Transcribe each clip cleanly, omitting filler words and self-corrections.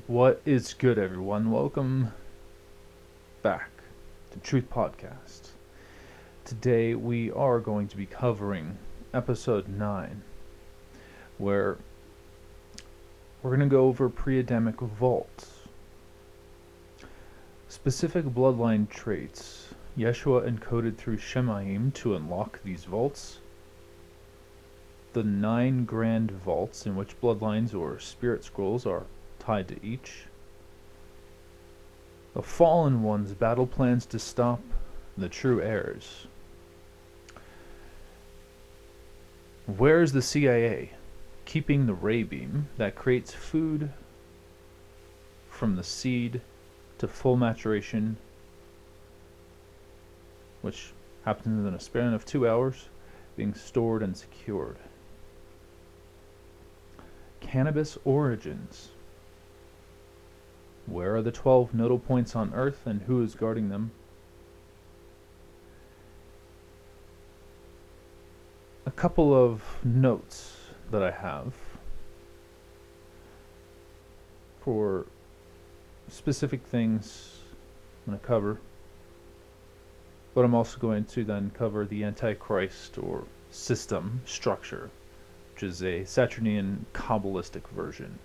What is good, everyone? Welcome back to Truth Podcast. Today we are going to be covering episode 9, where we're going to go over Pre-Adamic Vaults. Specific bloodline traits Yeshua encoded through Shemyim to unlock these vaults. The 9 grand vaults in which bloodlines or spirit scrolls are tied to each. The Fallen One's battle plans to stop the true heirs. Where is the CIA keeping the ray beam that creates food from the seed to full maturation, which happens in a span of 2 hours, being stored and secured? Cannabis Origins. Where are the 12 nodal points on Earth, and who is guarding them? A couple of notes that I have for specific things I'm going to cover, but I'm also going to then cover the Antichrist or system structure, which is a Saturnian-Kabbalistic version.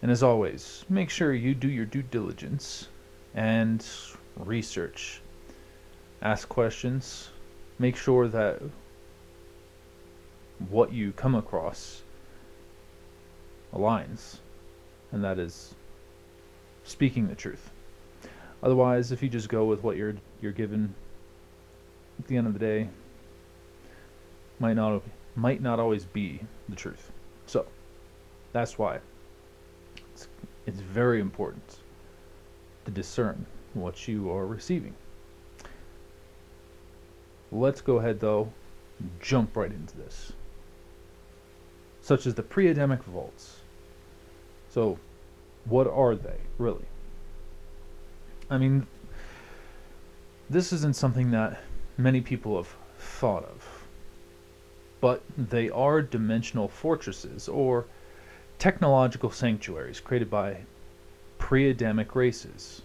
And as always, make sure you do your due diligence and research. Ask questions. Make sure that what you come across aligns, and that is speaking the truth. Otherwise, if you just go with what you're given, at the end of the day, might not always be the truth. So that's why it's very important to discern what you are receiving. Let's go ahead, though, and jump right into this. Such as the Pre-Adamic Vaults. So, what are they, really? I mean, this isn't something that many people have thought of, but they are dimensional fortresses, or technological sanctuaries created by pre-Adamic races,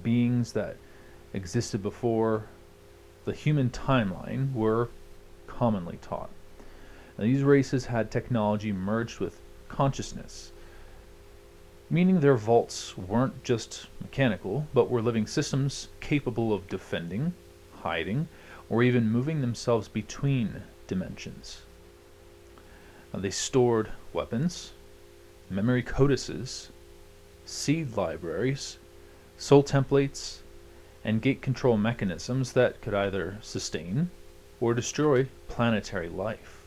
beings that existed before the human timeline were commonly taught. Now, these races had technology merged with consciousness, meaning their vaults weren't just mechanical, but were living systems capable of defending, hiding, or even moving themselves between dimensions. They stored weapons, memory codices, seed libraries, soul templates, and gate control mechanisms that could either sustain or destroy planetary life.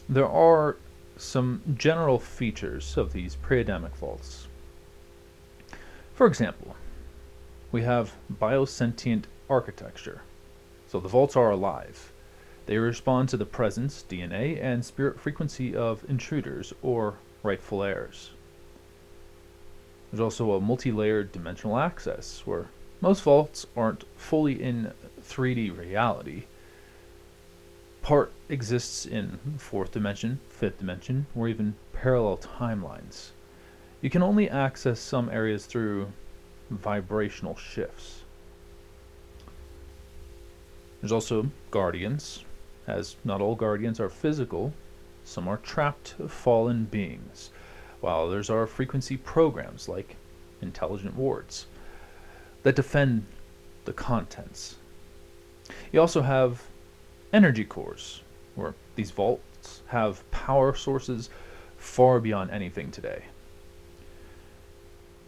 There are some general features of these pre-Adamic vaults. For example, we have biosentient architecture. So the vaults are alive. They respond to the presence, DNA, and spirit frequency of intruders or rightful heirs. There's also a multi-layered dimensional access, where most vaults aren't fully in 3D reality. Part exists in 4th dimension, 5th dimension, or even parallel timelines. You can only access some areas through vibrational shifts. There's also guardians, as not all guardians are physical. Some are trapped fallen beings, while others are frequency programs like intelligent wards that defend the contents. You also have energy cores, where these vaults have power sources far beyond anything today.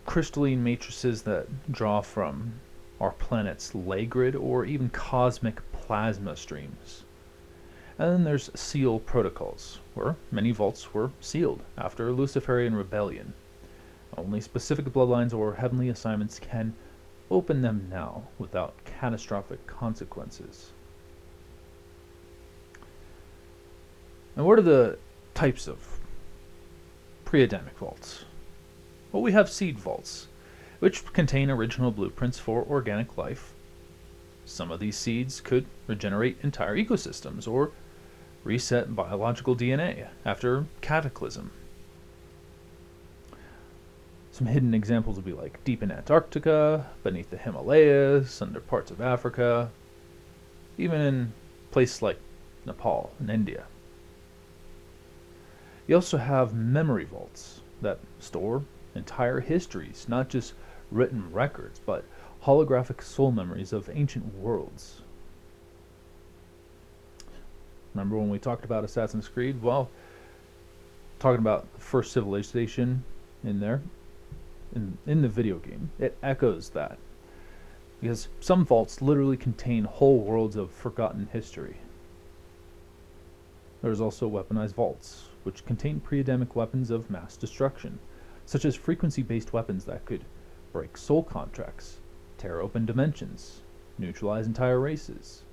Crystalline matrices that draw from our planet's ley grid or even cosmic plasma streams. And then there's seal protocols, where many vaults were sealed after Luciferian rebellion. Only specific bloodlines or heavenly assignments can open them now without catastrophic consequences. And what are the types of pre-Adamic vaults? Well, we have seed vaults, which contain original blueprints for organic life. Some of these seeds could regenerate entire ecosystems or reset biological DNA after cataclysm. Some hidden examples would be like deep in Antarctica, beneath the Himalayas, under parts of Africa, even in places like Nepal and India. You also have memory vaults that store entire histories, not just written records, but holographic soul memories of ancient worlds. Remember when we talked about Assassin's Creed? Well, talking about the first civilization in there, in the video game, it echoes that. Because some vaults literally contain whole worlds of forgotten history. There's also weaponized vaults, which contain pre-Adamic weapons of mass destruction, such as frequency-based weapons that could break soul contracts, tear open dimensions, neutralize entire races.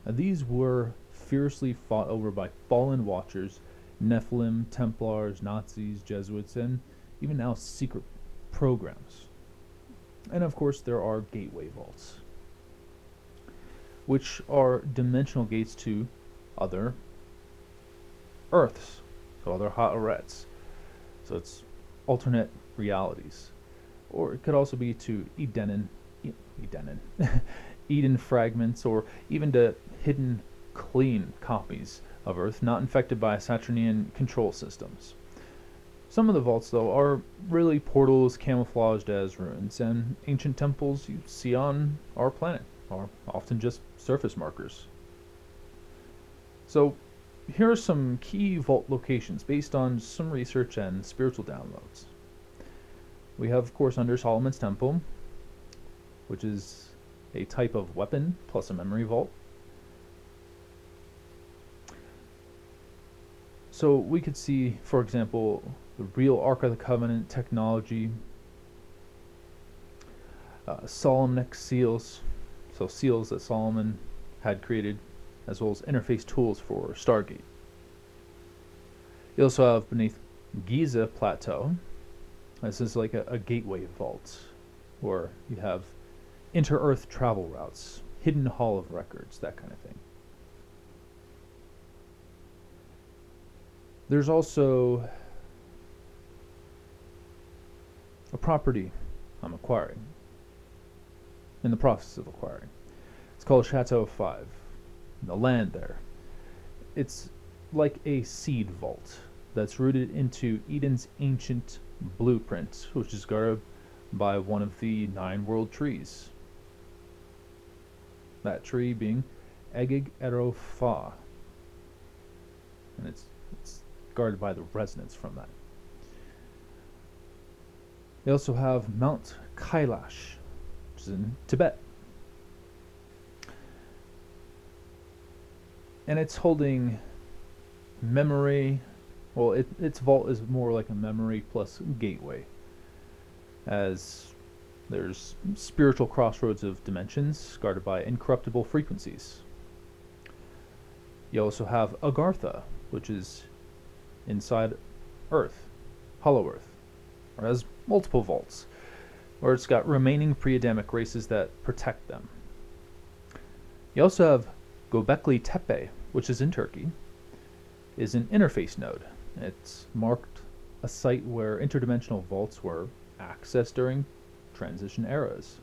And these were fiercely fought over by fallen watchers, Nephilim, Templars, Nazis, Jesuits, and even now secret programs. And of course there are gateway vaults, which are dimensional gates to other Earths, so other Ha'arets. So it's alternate realities. Or it could also be to Eden fragments, or even to hidden clean copies of Earth not infected by Saturnian control systems. Some of the vaults, though, are really portals camouflaged as ruins, and ancient temples you see on our planet are often just surface markers. So here are some key vault locations based on some research and spiritual downloads. We have, of course, under Solomon's Temple, which is a type of weapon plus a memory vault. So we could see, for example, the real Ark of the Covenant technology, Solomonic seals, so seals that Solomon had created, as well as interface tools for Stargate. You also have beneath Giza Plateau, this is like a gateway vault, where you have inter-Earth travel routes, hidden hall of records, that kind of thing. There's also a property I'm acquiring, in the process of acquiring. It's called Chateau 5, the land there. It's like a seed vault that's rooted into Eden's ancient blueprint, which is guarded by one of the 9 world trees. That tree being Egig Ero Fa, and it's guarded by the resonance from that. They also have Mount Kailash, which is in Tibet. And it's holding memory. Well, its vault is more like a memory plus gateway, as there's spiritual crossroads of dimensions guarded by incorruptible frequencies. You also have Agartha, which is inside Earth, Hollow Earth, or has multiple vaults, or it's got remaining pre-Adamic races that protect them. You also have Göbekli Tepe, which is in Turkey, is an interface node. It's marked a site where interdimensional vaults were accessed during transition eras.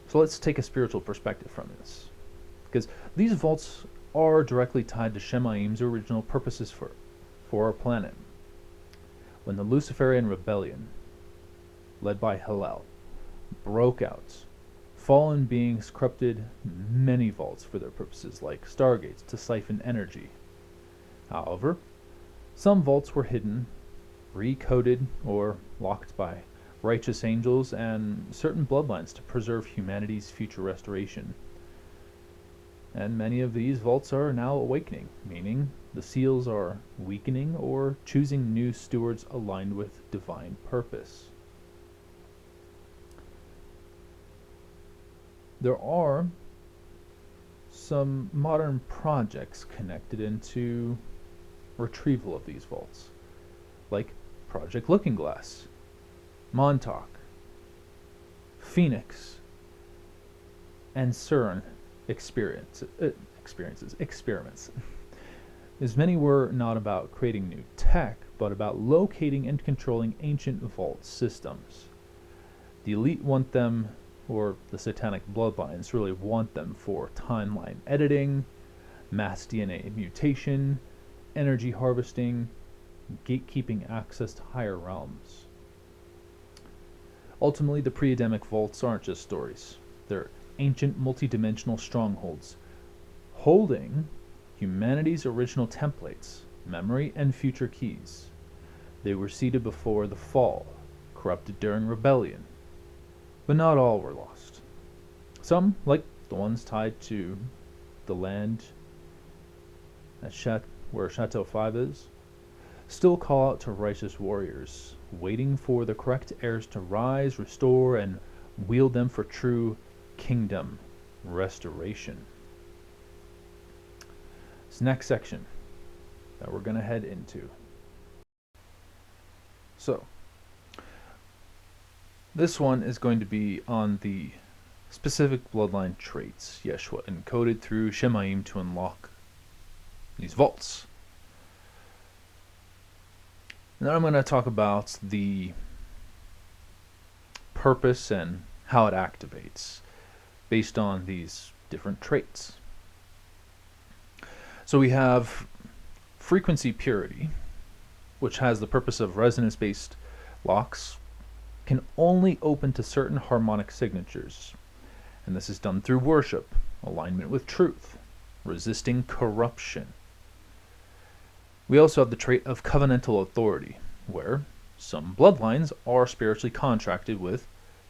So let's take a spiritual perspective from this, because these vaults are directly tied to Shemyim's original purposes for our planet. When the Luciferian rebellion, led by Hillel, broke out, fallen beings corrupted many vaults for their purposes, like stargates to siphon energy. However, some vaults were hidden, recoded, or locked by righteous angels and certain bloodlines to preserve humanity's future restoration. And many of these vaults are now awakening, meaning the seals are weakening or choosing new stewards aligned with divine purpose. There are some modern projects connected into retrieval of these vaults, like Project Looking Glass, Montauk, Phoenix, and CERN experiments. As many were not about creating new tech, but about locating and controlling ancient vault systems. The elite want them, or the satanic bloodlines really want them, for timeline editing, mass DNA mutation, energy harvesting, gatekeeping access to higher realms. Ultimately, the pre-Adamic vaults aren't just stories. They're ancient multidimensional strongholds, holding humanity's original templates, memory, and future keys. They were seeded before the fall, corrupted during rebellion. But not all were lost. Some, like the ones tied to the land at where Chateau 5 is, still call out to righteous warriors, waiting for the correct heirs to rise, restore, and wield them for true kingdom restoration. This next section that we're going to head into. So, this one is going to be on the specific bloodline traits Yeshua encoded through Shemyim to unlock these vaults. Now I'm going to talk about the purpose and how it activates based on these different traits. So we have frequency purity, which has the purpose of resonance-based locks, can only open to certain harmonic signatures. And this is done through worship, alignment with truth, resisting corruption. We also have the trait of covenantal authority, where some bloodlines are spiritually contracted with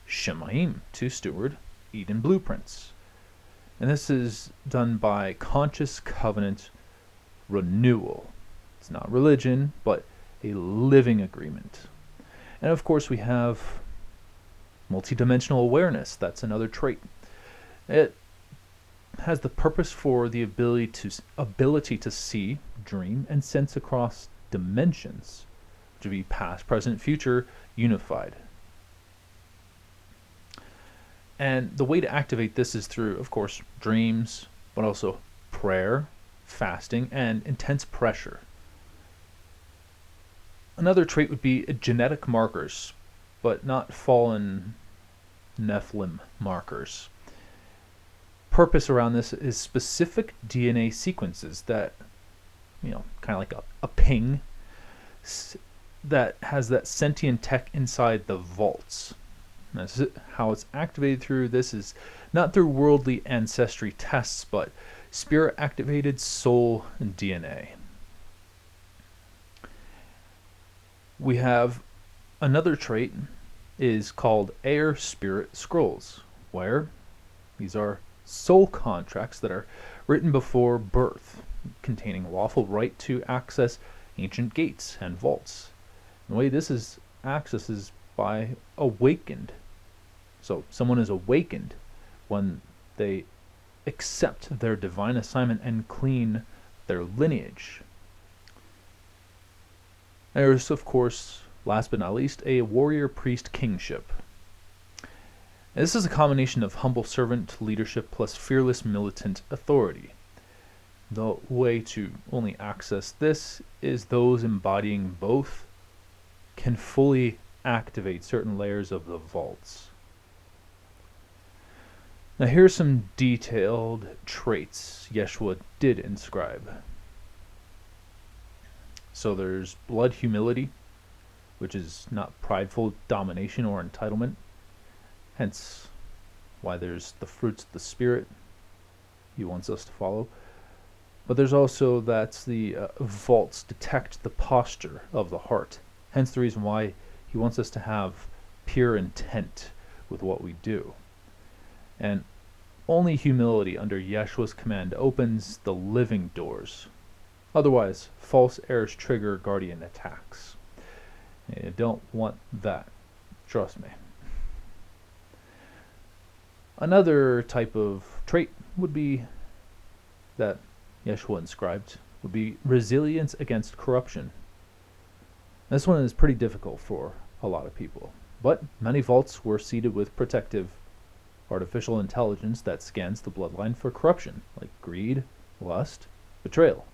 Shemyim to steward Eden blueprints. And this is done by conscious covenant renewal. It's not religion, but a living agreement. And of course we have multidimensional awareness. That's another trait. It has the purpose for the ability to see, dream, and sense across dimensions, to be past, present, future, unified. And the way to activate this is through, of course, dreams, but also prayer, fasting, and intense pressure. Another trait would be genetic markers, but not fallen Nephilim markers. Purpose around this is specific DNA sequences that, kind of like a ping that has that sentient tech inside the vaults. That's how it's activated through. This is not through worldly ancestry tests, but spirit activated soul and DNA. We have another trait is called Heir Spirit Scrolls, where these are soul contracts that are written before birth, containing lawful right to access ancient gates and vaults. And the way this is accessed is by awakened. So someone is awakened when they accept their divine assignment and clean their lineage. There's, of course, last but not least, a warrior priest kingship. And this is a combination of humble servant leadership plus fearless militant authority. The way to only access this is those embodying both can fully activate certain layers of the vaults. Now here's some detailed traits Yeshua did inscribe. So there's blood humility, which is not prideful domination or entitlement. Hence why there's the fruits of the Spirit he wants us to follow. But there's also that's the vaults detect the posture of the heart. Hence the reason why he wants us to have pure intent with what we do. And only humility under Yeshua's command opens the living doors. Otherwise, false heirs trigger guardian attacks. You don't want that. Trust me. Another type of trait would be that Yeshua inscribed would be resilience against corruption. This one is pretty difficult for a lot of people. But many vaults were seeded with protective artificial intelligence that scans the bloodline for corruption, like greed, lust, betrayal.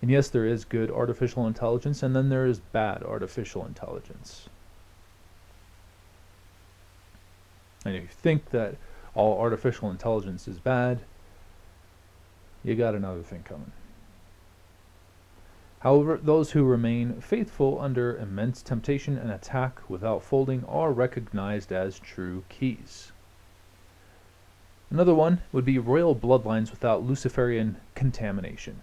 And yes, there is good artificial intelligence, and then there is bad artificial intelligence. And if you think that all artificial intelligence is bad, you got another thing coming. However, those who remain faithful under immense temptation and attack without folding are recognized as true keys. Another one would be royal bloodlines without Luciferian contamination.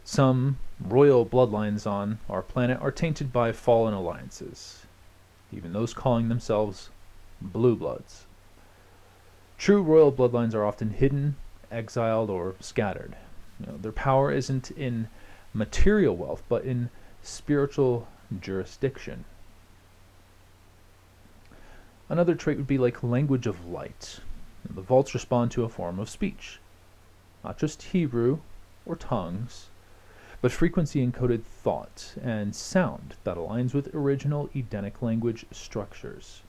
Some royal bloodlines on our planet are tainted by fallen alliances, even those calling themselves blue bloods. True royal bloodlines are often hidden, exiled, or scattered. Their power isn't in material wealth, but in spiritual jurisdiction. Another trait would be like language of light. The vaults respond to a form of speech, not just Hebrew or tongues, but frequency encoded thought and sound that aligns with original Edenic language structures.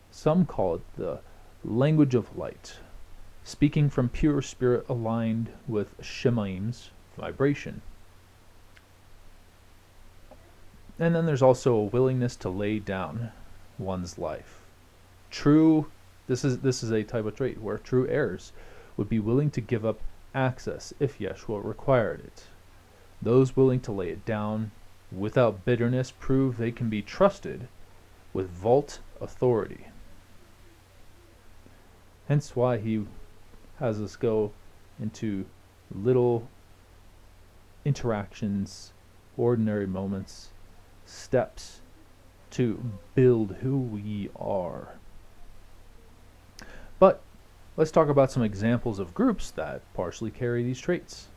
Some call it the language of light, speaking from pure spirit aligned with Shemyim's vibration. And then there's also a willingness to lay down one's life. This is a type of trait where true heirs would be willing to give up access if Yeshua required it. Those willing to lay it down without bitterness prove they can be trusted with vault authority. Hence why he has us go into little interactions, ordinary moments, steps to build who we are. But let's talk about some examples of groups that partially carry these traits.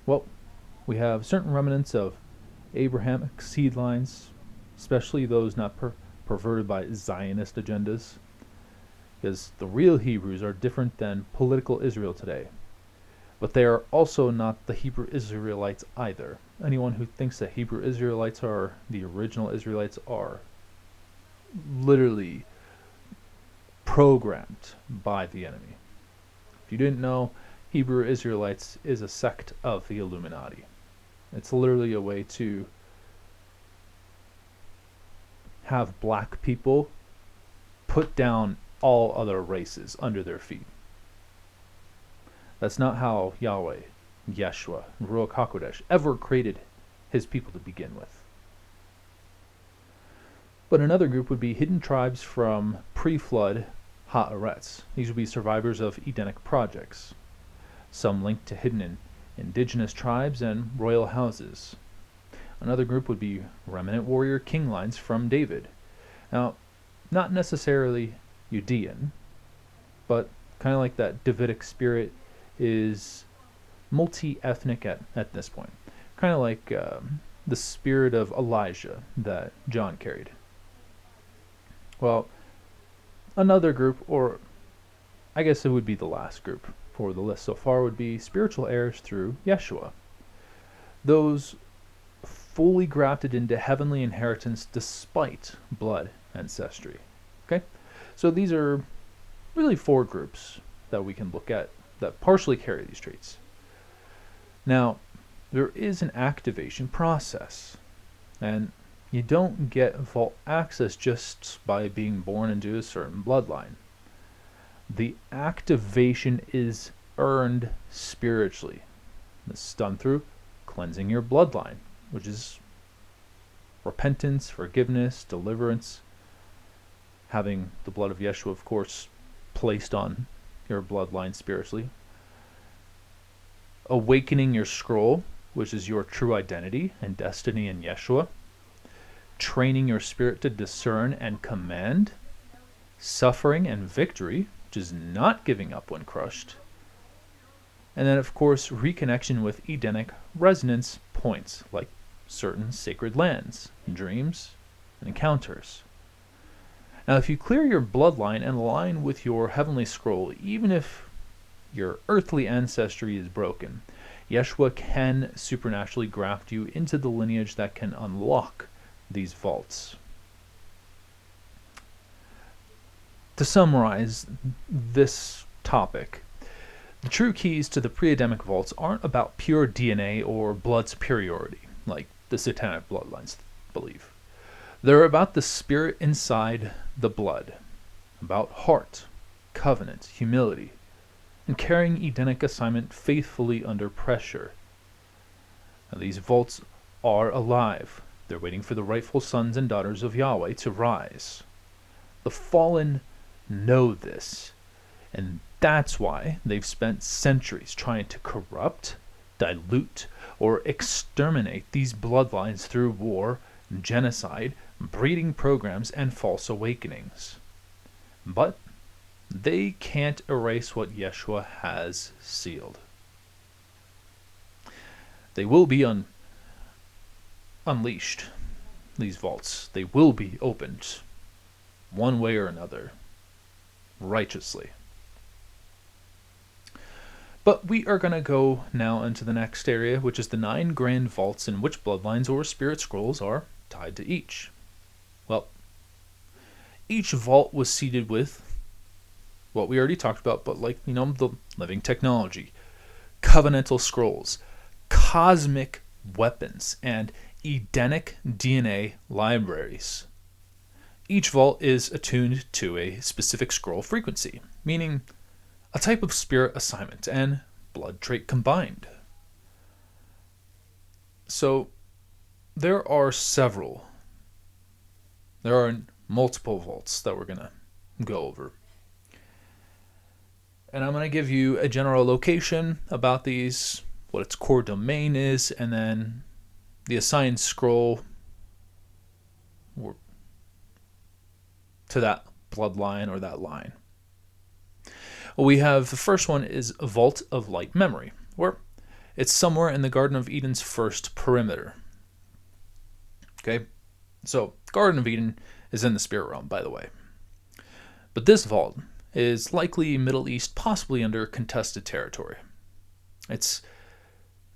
Well, we have certain remnants of Abrahamic seed lines, especially those not perverted by Zionist agendas, because the real Hebrews are different than political Israel today. But they are also not the Hebrew Israelites either. Anyone who thinks that Hebrew Israelites are the original Israelites are literally programmed by the enemy. If you didn't know, Hebrew Israelites is a sect of the Illuminati. It's literally a way to have black people put down all other races under their feet. That's not how Yahweh, Yeshua, Ruach HaKodesh ever created his people to begin with. But another group would be hidden tribes from pre-flood Haaretz. These would be survivors of Edenic projects, some linked to hidden indigenous tribes and royal houses. Another group would be remnant warrior king lines from David. Now, not necessarily Judean, but kind of like that Davidic spirit is multi-ethnic at this point. Kind of like the spirit of Elijah that John carried. Well, another group, or I guess it would be the last group for the list so far, would be spiritual heirs through Yeshua. Those fully grafted into heavenly inheritance despite blood ancestry. Okay? So these are really 4 groups that we can look at that partially carry these traits. Now, there is an activation process, and you don't get vault access just by being born into a certain bloodline. The activation is earned spiritually. This is done through cleansing your bloodline, which is repentance, forgiveness, deliverance, having the blood of Yeshua, of course, placed on your bloodline spiritually. Awakening your scroll, which is your true identity and destiny in Yeshua. Training your spirit to discern and command. Suffering and victory, which is not giving up when crushed. And then, of course, reconnection with Edenic resonance points, like certain sacred lands, dreams, and encounters. Now, if you clear your bloodline and align with your heavenly scroll, even if your earthly ancestry is broken, Yeshua can supernaturally graft you into the lineage that can unlock these vaults. To summarize this topic, the true keys to the pre-Adamic vaults aren't about pure DNA or blood superiority, like the satanic bloodlines believe. They're about the spirit inside the blood, about heart, covenant, humility, and carrying Edenic assignment faithfully under pressure. Now, these vaults are alive. They're waiting for the rightful sons and daughters of Yahweh to rise. The fallen know this, and that's why they've spent centuries trying to corrupt, dilute, or exterminate these bloodlines through war, genocide, breeding programs, and false awakenings. But they can't erase what Yeshua has sealed. They will be unleashed, these vaults. They will be opened, one way or another, righteously. But we are going to go now into the next area, which is the 9 grand vaults in which bloodlines or spirit scrolls are tied to each. Well, each vault was seeded with what we already talked about, but the living technology, covenantal scrolls, cosmic weapons, and Edenic DNA libraries. Each vault is attuned to a specific scroll frequency, meaning a type of spirit assignment and blood trait combined. So there are multiple vaults that we're going to go over. And I'm going to give you a general location about these, what its core domain is, and then the assigned scroll to that bloodline or that line. We have the first one is Vault of Light Memory, where it's somewhere in the Garden of Eden's first perimeter. Okay, so Garden of Eden is in the spirit realm, by the way. But this vault is likely Middle East, possibly under contested territory. Its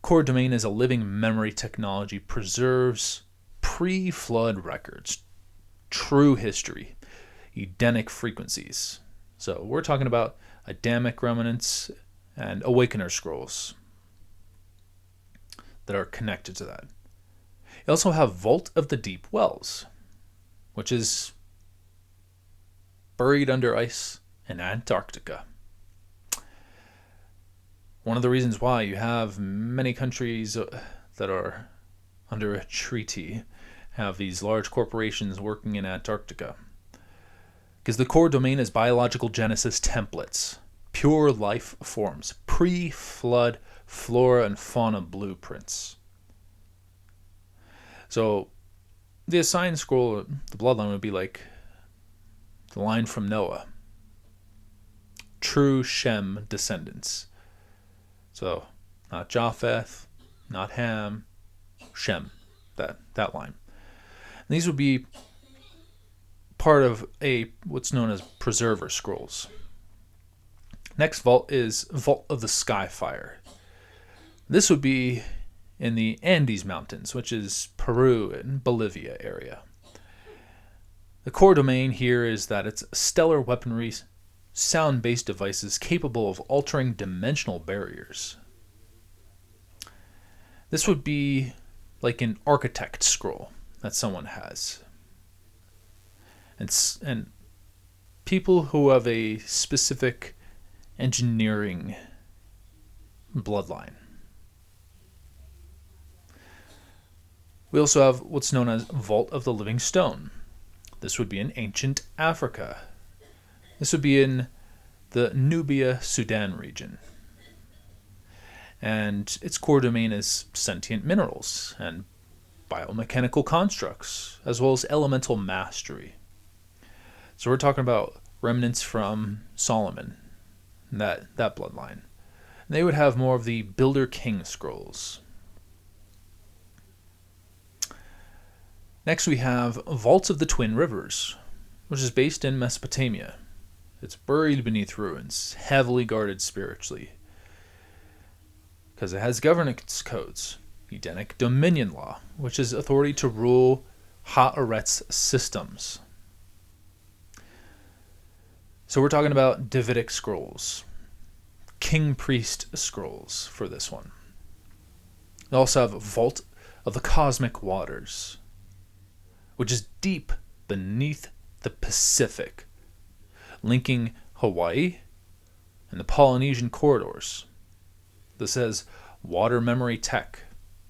core domain is a living memory technology, preserves pre-flood records, true history, Edenic frequencies. So we're talking about Adamic remnants and Awakener scrolls that are connected to that. You also have Vault of the Deep Wells, which is buried under ice in Antarctica. One of the reasons why you have many countries that are under a treaty have these large corporations working in Antarctica. Because the core domain is biological genesis templates, pure life forms, pre-flood flora and fauna blueprints. So the assigned scroll, the bloodline, would be like the line from Noah. True Shem descendants. So not Japheth, not Ham, Shem, that line. And these would be part of what's known as preserver scrolls. Next vault is Vault of the Skyfire. This would be in the Andes Mountains, which is Peru and Bolivia area. The core domain here is that it's stellar weaponry, sound-based devices capable of altering dimensional barriers. This would be like an architect scroll that someone has. And people who have a specific engineering bloodline. We also have what's known as Vault of the Living Stone. This would be in ancient Africa. This would be in the Nubia, Sudan region. And its core domain is sentient minerals and biomechanical constructs, as well as elemental mastery. So we're talking about remnants from Solomon, that bloodline. And they would have more of the Builder King scrolls. Next we have Vaults of the Twin Rivers, which is based in Mesopotamia. It's buried beneath ruins, heavily guarded spiritually, because it has governance codes, Edenic dominion law, which is authority to rule Haaretz systems. So we're talking about Davidic scrolls, king priest scrolls for this one. We also have Vault of the Cosmic Waters, which is deep beneath the Pacific, linking Hawaii and the Polynesian corridors. This has water memory tech,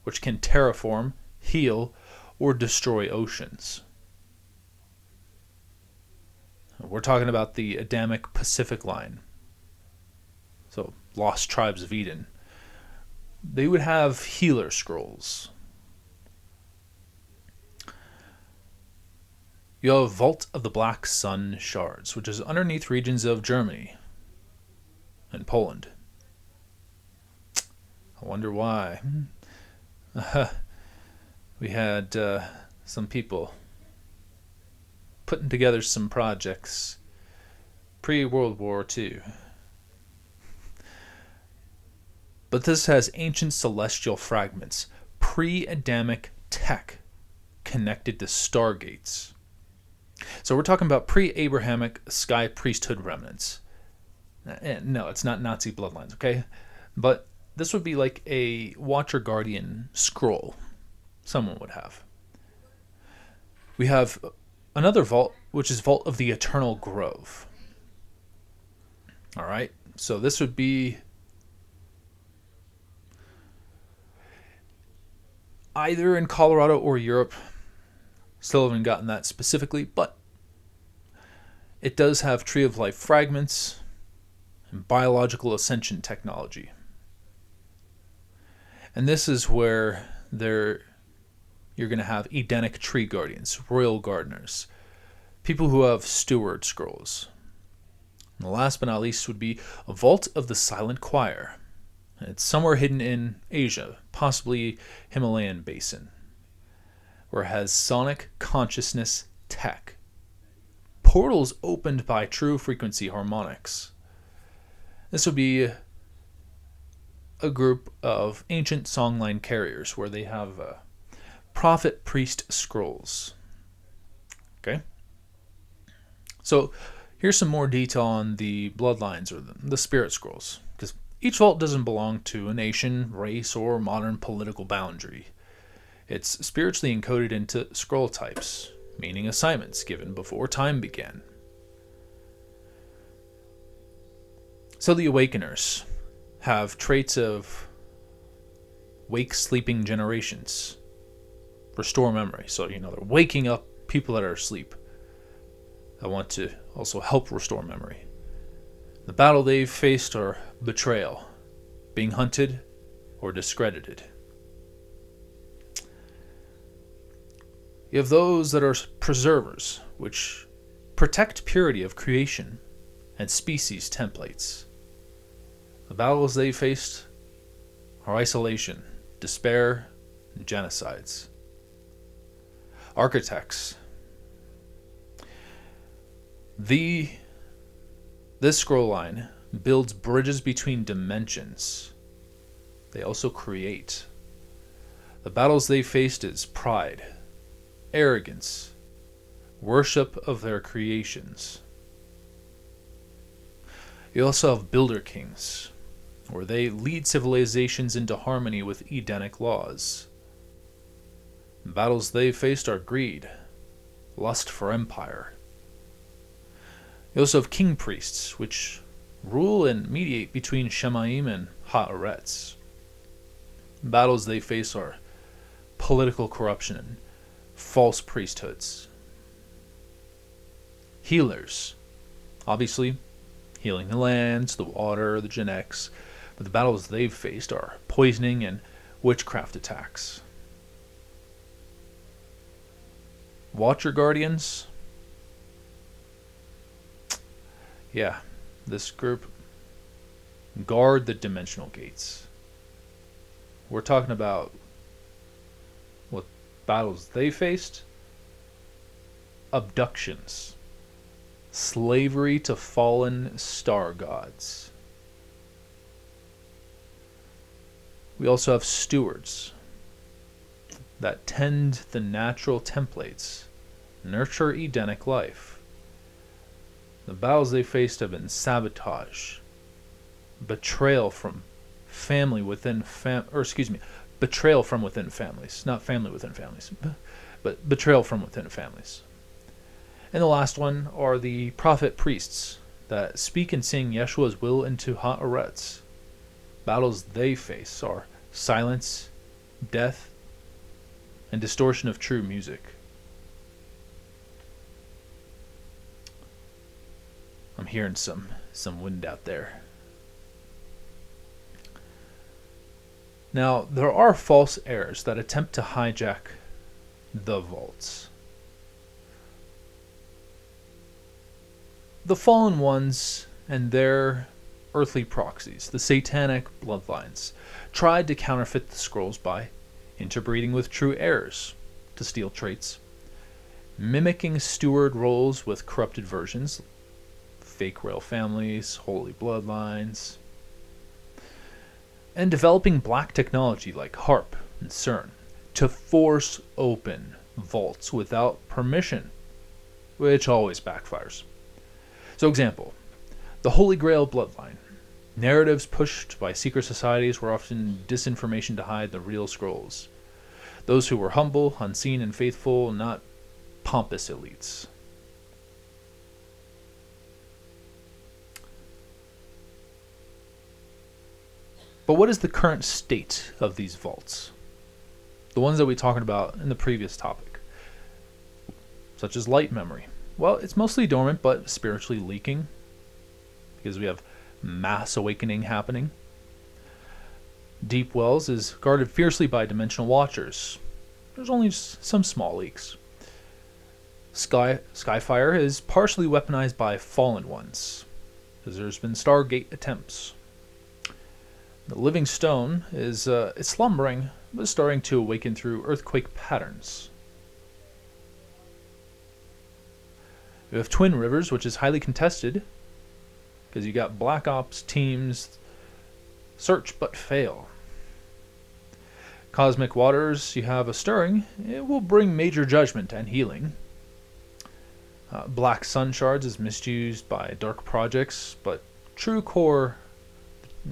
which can terraform, heal, or destroy oceans. We're talking about the Adamic Pacific line. So, lost tribes of Eden. They would have healer scrolls. You have Vault of the Black Sun Shards, which is underneath regions of Germany and Poland. I wonder why. We had some people putting together some projects pre-World War II. But this has ancient celestial fragments, pre-Adamic tech connected to stargates. So we're talking about pre-Abrahamic sky priesthood remnants. No, it's not Nazi bloodlines, okay? But this would be like a Watcher Guardian scroll someone would have. We have another vault, which is Vault of the Eternal Grove. All right, so this would be either in Colorado or Europe. Still haven't gotten that specifically, but it does have Tree of Life fragments and biological ascension technology. And this is where you're going to have Edenic tree guardians, royal gardeners, people who have steward scrolls. And the last but not least would be a Vault of the Silent Choir. It's somewhere hidden in Asia, possibly Himalayan basin, where it has sonic consciousness tech. Portals opened by true frequency harmonics. This would be a group of ancient songline carriers where they have prophet priest scrolls. Okay? So here's some more detail on the bloodlines or the spirit scrolls, because each vault doesn't belong to a nation, race, or modern political boundary. It's spiritually encoded into scroll types, meaning assignments given before time began. So the Awakeners have traits of wake sleeping generations, restore memory. So, they're waking up people that are asleep. I want to also help restore memory. The battle they've faced are betrayal, being hunted, or discredited. You have those that are preservers, which protect purity of creation and species templates. The battles they faced are isolation, despair, and genocides. Architects. This scroll line builds bridges between dimensions. They also create. The battles they faced is pride, arrogance, worship of their creations. You also have builder kings, where they lead civilizations into harmony with Edenic laws. The battles they faced are greed, lust for empire. You also have king priests, which rule and mediate between Shemyim and Haaretz. The battles they face are political corruption and false priesthoods. Healers, obviously, healing the lands, the water, the genetics, but the battles they've faced are poisoning and witchcraft attacks. Watcher Guardians. Yeah, this group guard the dimensional gates. We're talking about what battles they faced. Abductions. Slavery to fallen star gods. We also have stewards. that tend the natural templates, nurture Edenic life. The battles they faced have been sabotage, betrayal from family within betrayal from within families, not family within families, but betrayal from within families. And the last one are the prophet priests that speak and sing Yeshua's will into ha'aretz. Battles they face are silence, death, and distortion of true music. I'm hearing some wind out there. Now, there are false heirs that attempt to hijack the vaults. The fallen ones and their earthly proxies, the satanic bloodlines, tried to counterfeit the scrolls by interbreeding with true heirs to steal traits, mimicking steward roles with corrupted versions, fake royal families, holy bloodlines, and developing black technology like HARP and CERN to force open vaults without permission, which always backfires. So, example, the Holy Grail bloodline. Narratives pushed by secret societies were often disinformation to hide the real scrolls. Those who were humble, unseen, and faithful, not pompous elites. But what is the current state of these vaults? The ones that we talked about in the previous topic, such as light memory. Well, it's mostly dormant, but spiritually leaking, because we have mass awakening happening. Deep Wells is guarded fiercely by dimensional watchers. There's only some small leaks. Skyfire is partially weaponized by fallen ones, because there's been Stargate attempts. The Living Stone is it's slumbering, but starting to awaken through earthquake patterns. You have Twin Rivers, which is highly contested, because you got Black Ops teams search but fail. Cosmic Waters, you have a stirring. It will bring major judgment and healing. Black Sun Shards is misused by dark projects, but true core,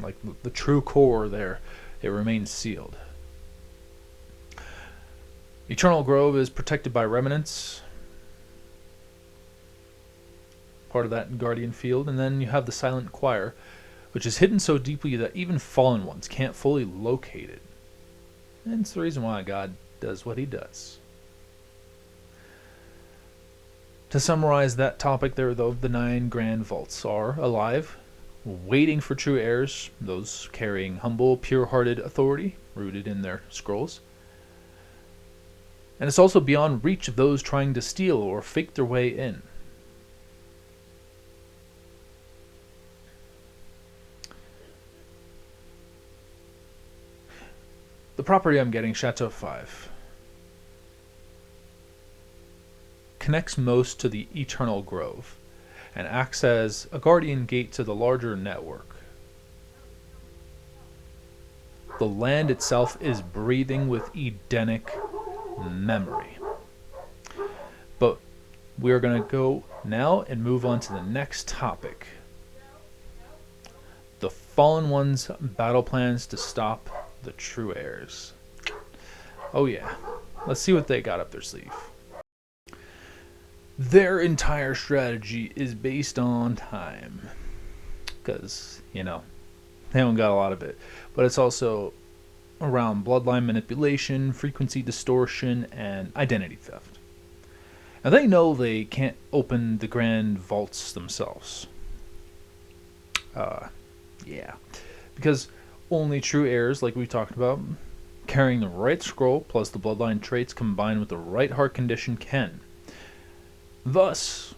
like the true core there, it remains sealed. Eternal Grove is protected by remnants, part of that guardian field. And then you have the Silent Choir, which is hidden so deeply that even fallen ones can't fully locate it. And it's the reason why God does what he does. To summarize that topic there, though, the 9 grand vaults are alive, waiting for true heirs, those carrying humble, pure-hearted authority rooted in their scrolls. And it's also beyond reach of those trying to steal or fake their way in. The property I'm getting, Chateau 5, connects most to the Eternal Grove and acts as a guardian gate to the larger network. The land itself is breathing with Edenic memory. But we are going to go now and move on to the next topic. The Fallen Ones' battle plans to stop the true heirs. Oh yeah, let's see what they got up their sleeve. Their entire strategy is based on time, because, they haven't got a lot of it, but it's also around bloodline manipulation, frequency distortion, and identity theft. Now they know they can't open the grand vaults themselves. Because only true heirs, like we talked about, carrying the right scroll plus the bloodline traits combined with the right heart condition can. Thus,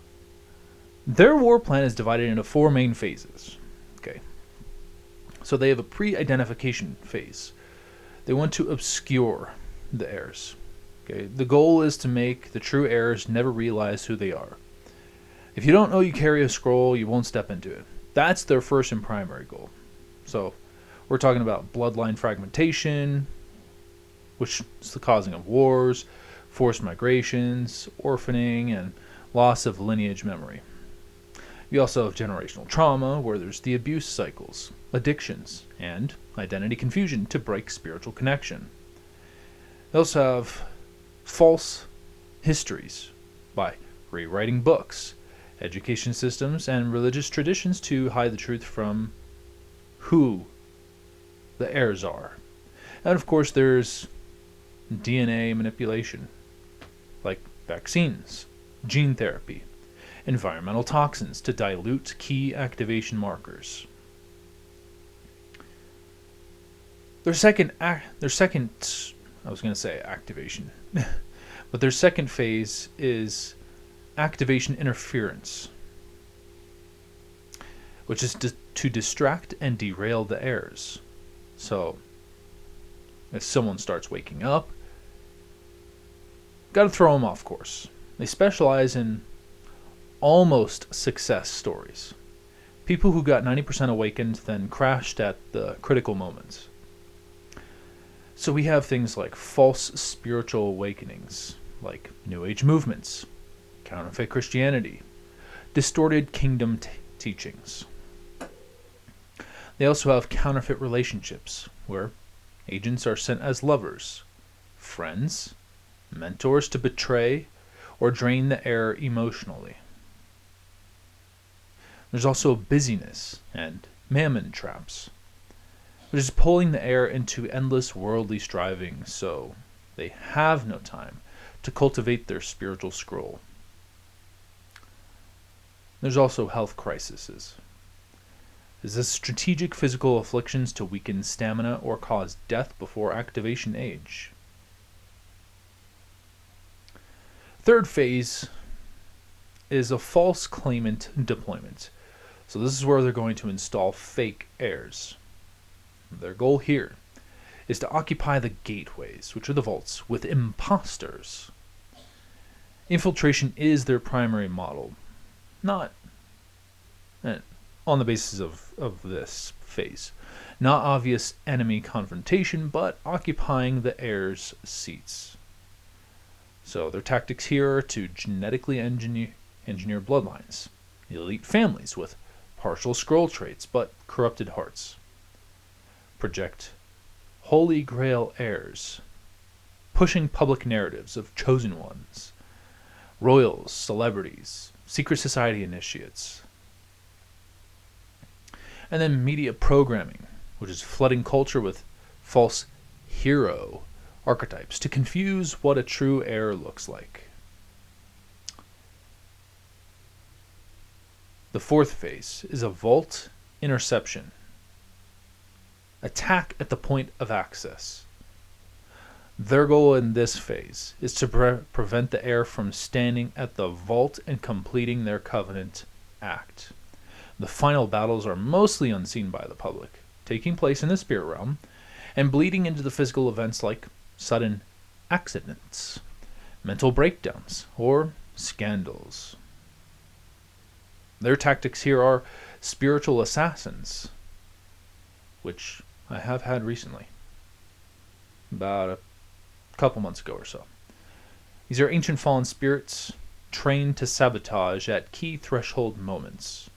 their war plan is divided into 4 main phases. Okay. So they have a pre-identification phase. They want to obscure the heirs. Okay. The goal is to make the true heirs never realize who they are. If you don't know you carry a scroll, you won't step into it. That's their first and primary goal. So we're talking about bloodline fragmentation, which is the causing of wars, forced migrations, orphaning, and loss of lineage memory. You also have generational trauma, where there's the abuse cycles, addictions, and identity confusion to break spiritual connection. You also have false histories by rewriting books, education systems, and religious traditions to hide the truth from who the heirs are. And of course, there's DNA manipulation, like vaccines, gene therapy, environmental toxins to dilute key activation markers. Their second activation, but their second phase is activation interference, which is to distract and derail the heirs. So, if someone starts waking up, gotta throw them off course. They specialize in almost success stories. People who got 90% awakened then crashed at the critical moments. So we have things like false spiritual awakenings, like New Age movements, counterfeit Christianity, distorted kingdom teachings. They also have counterfeit relationships, where agents are sent as lovers, friends, mentors to betray or drain the heir emotionally. There's also busyness and mammon traps, which is pulling the heir into endless worldly striving so they have no time to cultivate their spiritual scroll. There's also health crises. Is this strategic physical afflictions to weaken stamina or cause death before activation age? Third phase is a false claimant deployment. So this is where they're going to install fake heirs. Their goal here is to occupy the gateways, which are the vaults, with imposters. Infiltration is their primary model, not on the basis of this phase. Not obvious enemy confrontation, but occupying the heirs' seats. So their tactics here are to genetically engineer bloodlines, elite families with partial scroll traits but corrupted hearts. Project Holy Grail heirs, pushing public narratives of chosen ones, royals, celebrities, secret society initiates. And then media programming, which is flooding culture with false hero archetypes to confuse what a true heir looks like. The fourth phase is a vault interception. Attack at the point of access. Their goal in this phase is to prevent the heir from standing at the vault and completing their covenant act. The final battles are mostly unseen by the public, taking place in the spirit realm and bleeding into the physical events like sudden accidents, mental breakdowns, or scandals. Their tactics here are spiritual assassins, which I have had recently, about a couple months ago or so. These are ancient fallen spirits trained to sabotage at key threshold moments.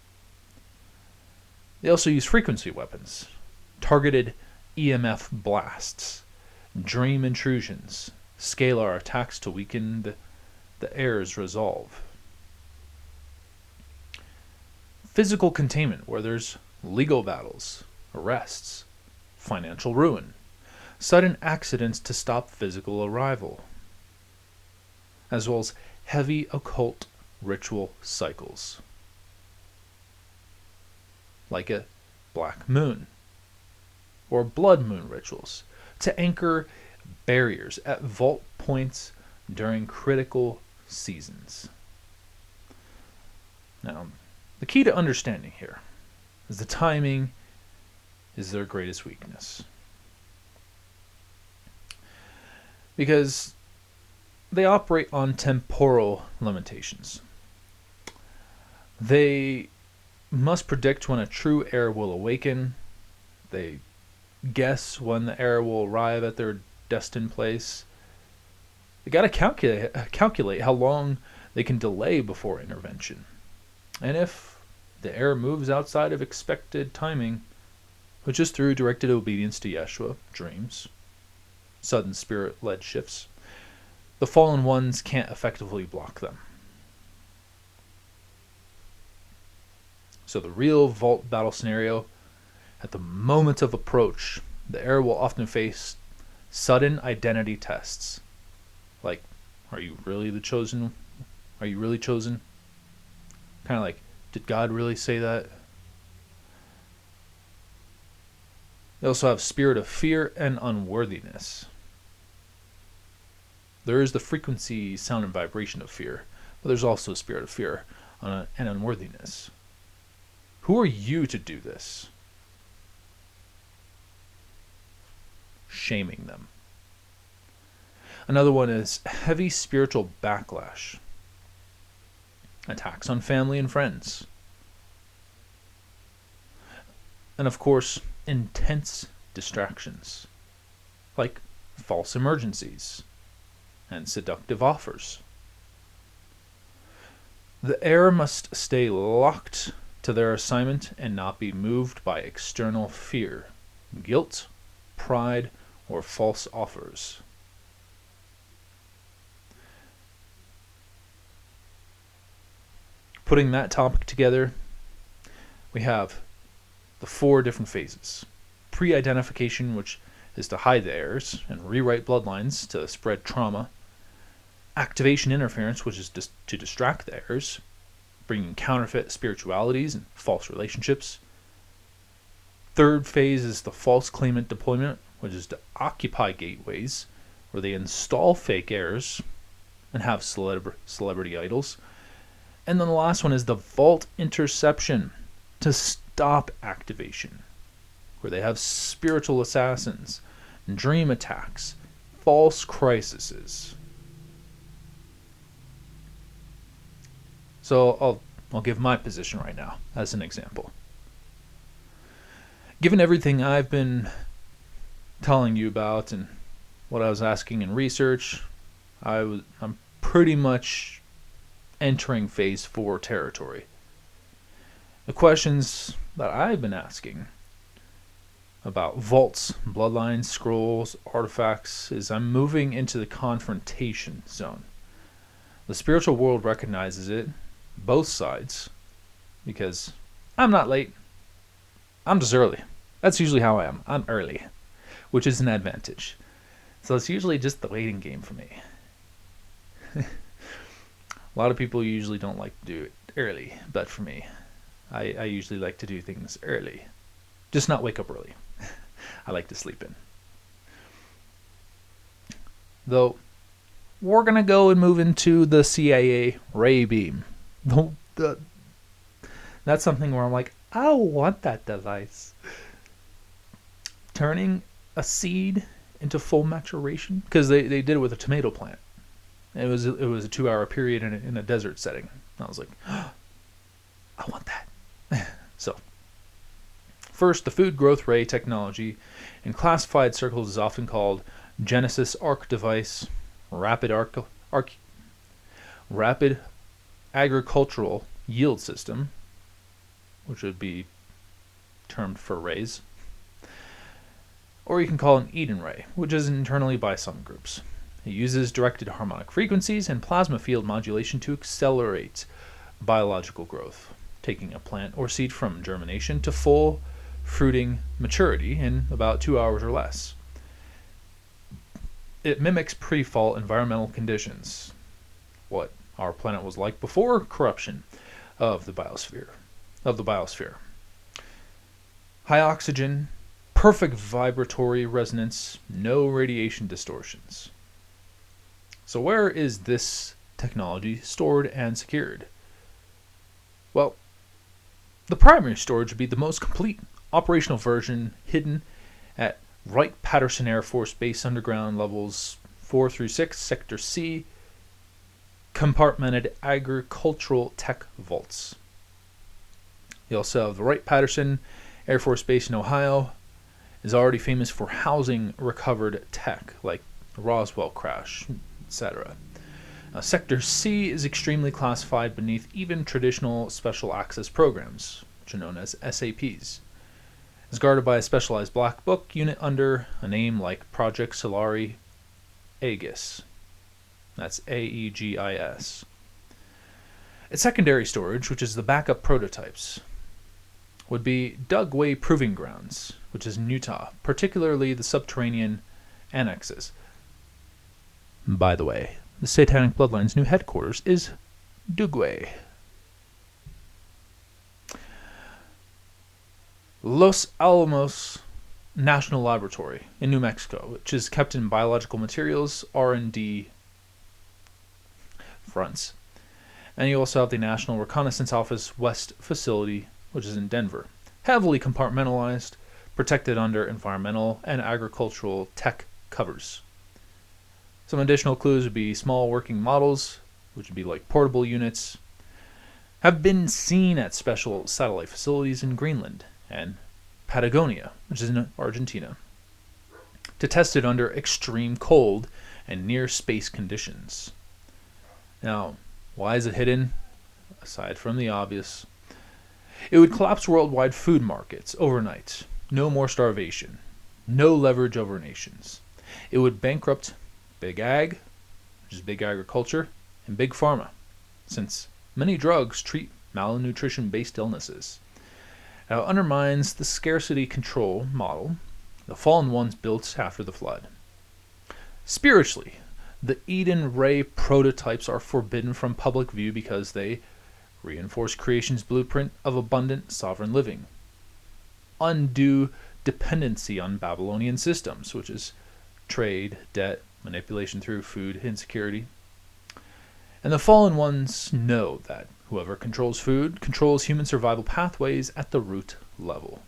They also use frequency weapons, targeted EMF blasts, dream intrusions, scalar attacks to weaken the heir's resolve. Physical containment, where there's legal battles, arrests, financial ruin, sudden accidents to stop physical arrival, as well as heavy occult ritual cycles, like a black moon or blood moon rituals to anchor barriers at vault points during critical seasons. Now, the key to understanding here is the timing is their greatest weakness. Because they operate on temporal limitations. They must predict when a true heir will awaken. They guess when the heir will arrive at their destined place, they got to calculate how long they can delay before intervention. And if the heir moves outside of expected timing, which is through directed obedience to Yeshua, dreams, sudden spirit-led shifts, the fallen ones can't effectively block them. So the real vault battle scenario, at the moment of approach, the heir will often face sudden identity tests. Like, are you really the chosen? Are you really chosen? Kind of like, did God really say that? They also have spirit of fear and unworthiness. There is the frequency, sound, and vibration of fear, but there's also a spirit of fear and unworthiness. Who are you to do this? Shaming them. Another one is heavy spiritual backlash. Attacks on family and friends. And of course, intense distractions, like false emergencies and seductive offers. The heir must stay locked to their assignment and not be moved by external fear, guilt, pride, or false offers. Putting that topic together, we have the 4 different phases. Pre-identification, which is to hide the heirs and rewrite bloodlines to spread trauma. Activation interference, which is to distract the heirs, bringing counterfeit spiritualities and false relationships. Third phase is the false claimant deployment, which is to occupy gateways where they install fake heirs and have celebrity idols. And then the last one is the vault interception, to stop activation, where they have spiritual assassins, dream attacks, false crises. So I'll give my position right now as an example. Given everything I've been telling you about and what I was asking in research, I'm pretty much entering phase 4 territory. The questions that I've been asking about vaults, bloodlines, scrolls, artifacts is I'm moving into the confrontation zone. The spiritual world recognizes it, both sides, because I'm not late. I'm just early. That's usually how I am. I'm early, which is an advantage. So it's usually just the waiting game for me. A lot of people usually don't like to do it early, but for me, I usually like to do things early. Just not wake up early. I like to sleep in. Though, we're going to go and move into the CIA ray beam. That's something where I'm like, I want that device. Turning a seed into full maturation. Because they did it with a tomato plant. It was a 2-hour period in a desert setting. I was like, oh, I want that. So, first, the food growth ray technology in classified circles is often called Genesis Arc Device, Rapid Agricultural Yield System, which would be termed for rays, or you can call it an Eden ray, which is internally by some groups. It uses directed harmonic frequencies and plasma field modulation to accelerate biological growth, taking a plant or seed from germination to full fruiting maturity in about 2 hours or less. It mimics pre-fall environmental conditions, what our planet was like before corruption of the biosphere. High oxygen, perfect vibratory resonance, no radiation distortions. So where is this technology stored and secured? Well, the primary storage would be the most complete operational version hidden at Wright-Patterson Air Force Base underground levels 4 through 6, Sector C, compartmented agricultural tech vaults. You also have the Wright-Patterson Air Force Base in Ohio is already famous for housing recovered tech, like the Roswell crash, etc. Sector C is extremely classified beneath even traditional special access programs, which are known as SAPs. It's guarded by a specialized black book unit under a name like Project Solari Aegis. That's Aegis. Its secondary storage, which is the backup prototypes, would be Dugway Proving Grounds, which is in Utah, particularly the subterranean annexes. By the way, the Satanic Bloodline's new headquarters is Dugway. Los Alamos National Laboratory in New Mexico, which is kept in biological materials R&D fronts. And you also have the National Reconnaissance Office West facility, which is in Denver, heavily compartmentalized, protected under environmental and agricultural tech covers. Some additional clues would be small working models, which would be like portable units, have been seen at special satellite facilities in Greenland and Patagonia, which is in Argentina, to test it under extreme cold and near space conditions. Now, why is it hidden? Aside from the obvious, it would collapse worldwide food markets overnight. No more starvation. No leverage over nations. It would bankrupt Big Ag, which is big agriculture, and Big Pharma, since many drugs treat malnutrition-based illnesses. Now, it undermines the scarcity control model the fallen ones built after the flood. Spiritually, the Eden Ray prototypes are forbidden from public view because they reinforce creation's blueprint of abundant sovereign living. Undue dependency on Babylonian systems, which is trade, debt, manipulation through food insecurity. And the fallen ones know that whoever controls food controls human survival pathways at the root level.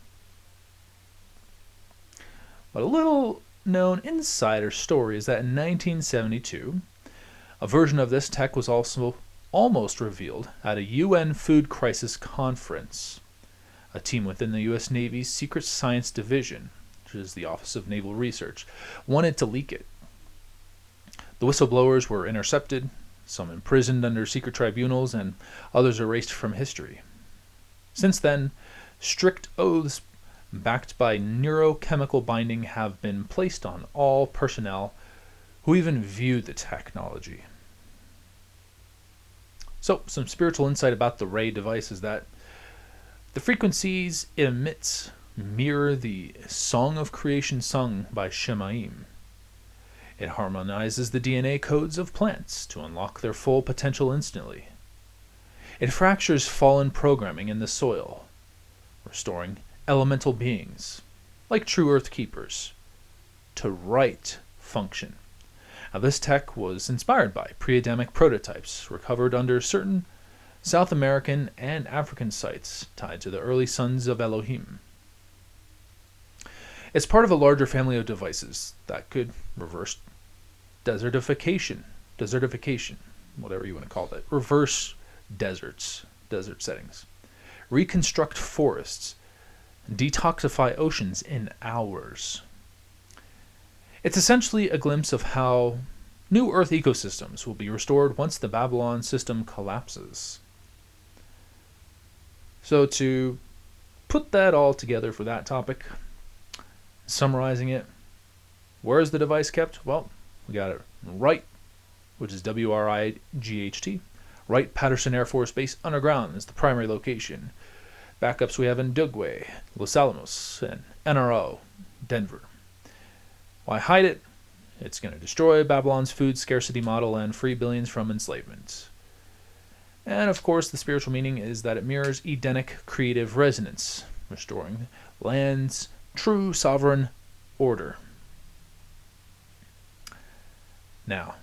But a little known insider story is that in 1972, a version of this tech was also almost revealed at a UN Food Crisis Conference. A team within the U.S. Navy's Secret Science Division, which is the Office of Naval Research, wanted to leak it. The whistleblowers were intercepted, some imprisoned under secret tribunals, and others erased from history. Since then, strict oaths backed by neurochemical binding have been placed on all personnel who even viewed the technology. So, some spiritual insight about the Ray device is that the frequencies it emits mirror the song of creation sung by Shemyim. It harmonizes the DNA codes of plants to unlock their full potential instantly. It fractures fallen programming in the soil, restoring elemental beings, like true Earth Keepers, to right function. Now, this tech was inspired by pre-Adamic prototypes recovered under certain South American and African sites tied to the early sons of Elohim. It's part of a larger family of devices that could reverse desertification, whatever you want to call it, reverse desert settings, reconstruct forests, detoxify oceans in hours. It's essentially a glimpse of how new Earth ecosystems will be restored once the Babylon system collapses. So to put that all together for that topic, summarizing it, where is the device kept? Well, we got it Wright, which is WRIGHT. Wright-Patterson Air Force Base underground is the primary location. Backups we have in Dugway, Los Alamos, and NRO, Denver. Why hide it? It's going to destroy Babylon's food scarcity model and free billions from enslavement. And of course, the spiritual meaning is that it mirrors Edenic creative resonance, restoring land's true sovereign order. Now,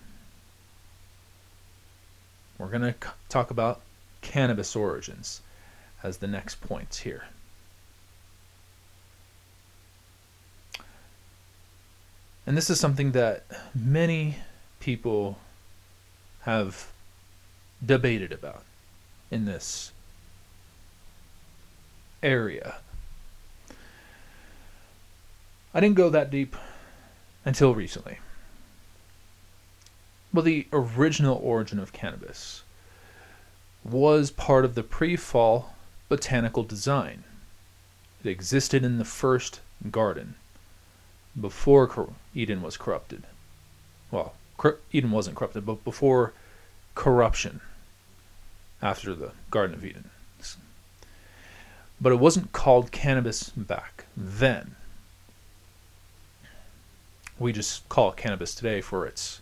we're going to talk about Cannabis Origins as the next point here. And this is something that many people have debated about in this area. I didn't go that deep until recently. But the original origin of cannabis was part of the pre-fall botanical design. It existed in the first garden, before Eden was corrupted. Well, Eden wasn't corrupted, but before corruption, after the Garden of Eden. But it wasn't called cannabis back then. We just call it cannabis today for its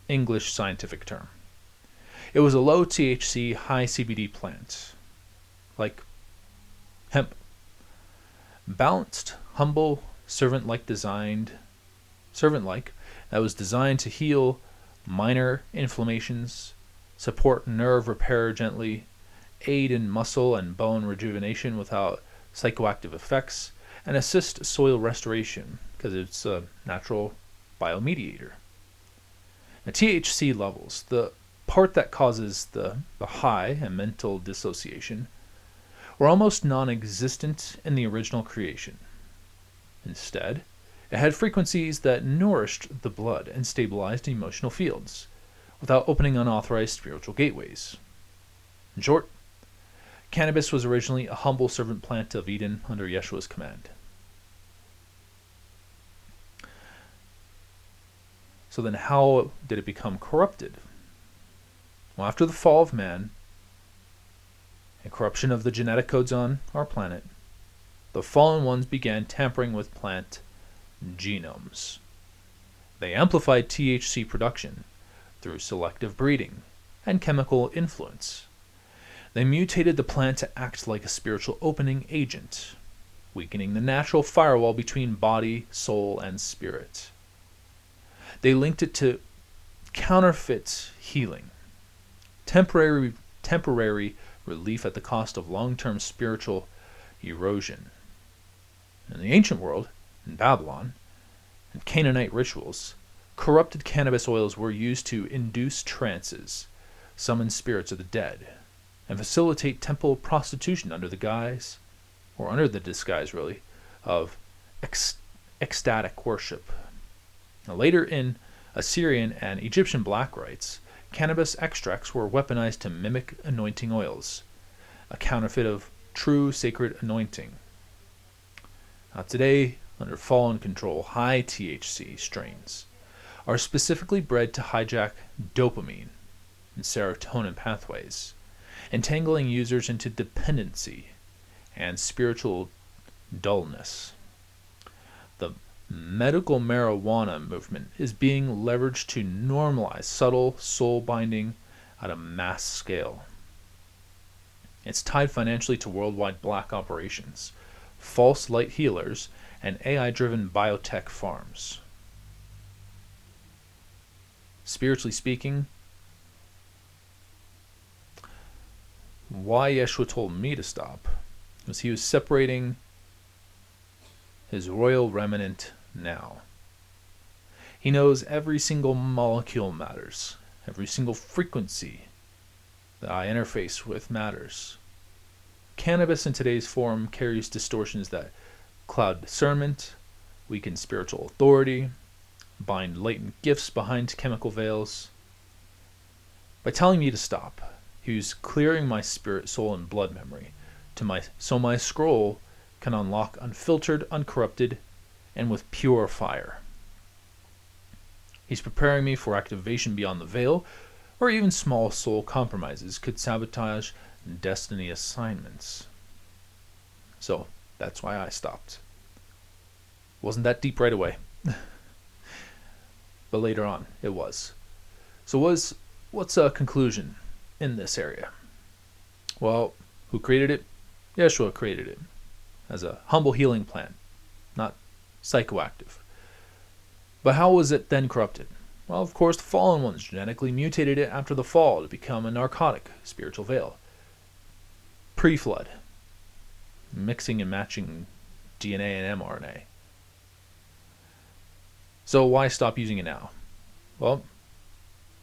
English scientific term. It was a low THC, high CBD plant, like hemp. Balanced, humble, servant-like that was designed to heal minor inflammations, support nerve repair gently, aid in muscle and bone rejuvenation without psychoactive effects, and assist soil restoration because it's a natural biomediator. Now, THC levels, the part that causes the high and mental dissociation, were almost non-existent in the original creation. Instead, it had frequencies that nourished the blood and stabilized emotional fields, without opening unauthorized spiritual gateways. In short, cannabis was originally a humble servant plant of Eden under Yeshua's command. So then how did it become corrupted? Well, after the fall of man and corruption of the genetic codes on our planet, the fallen ones began tampering with plant genomes. They amplified THC production through selective breeding and chemical influence. They mutated the plant to act like a spiritual opening agent, weakening the natural firewall between body, soul, and spirit. They linked it to counterfeit healing, temporary relief at the cost of long-term spiritual erosion. In the ancient world, in Babylon, and Canaanite rituals, corrupted cannabis oils were used to induce trances, summon spirits of the dead, and facilitate temple prostitution under the disguise, of ecstatic worship. Now, later in Assyrian and Egyptian black rites, cannabis extracts were weaponized to mimic anointing oils, a counterfeit of true sacred anointing. Now, today, under fallen control, high THC strains are specifically bred to hijack dopamine and serotonin pathways, entangling users into dependency and spiritual dullness. The medical marijuana movement is being leveraged to normalize subtle soul binding at a mass scale. It's tied financially to worldwide black operations, false light healers, and AI-driven biotech farms. Spiritually speaking, why Yeshua told me to stop was he was separating his royal remnant now. He knows every single molecule matters. Every single frequency that I interface with matters. Cannabis in today's form carries distortions that cloud discernment, weaken spiritual authority, bind latent gifts behind chemical veils. By telling me to stop, he was clearing my spirit, soul, and blood memory so my scroll can unlock unfiltered, uncorrupted, and with pure fire. He's preparing me for activation beyond the veil, or even small soul compromises could sabotage destiny assignments. So that's why I stopped. Wasn't that deep right away. But later on, it was. So what's a conclusion in this area? Well, who created it? Yeshua created it as a humble healing plant, not psychoactive. But how was it then corrupted? Well, of course, the fallen ones genetically mutated it after the fall to become a narcotic spiritual veil. Pre-flood, mixing and matching DNA and mRNA. So why stop using it now? Well,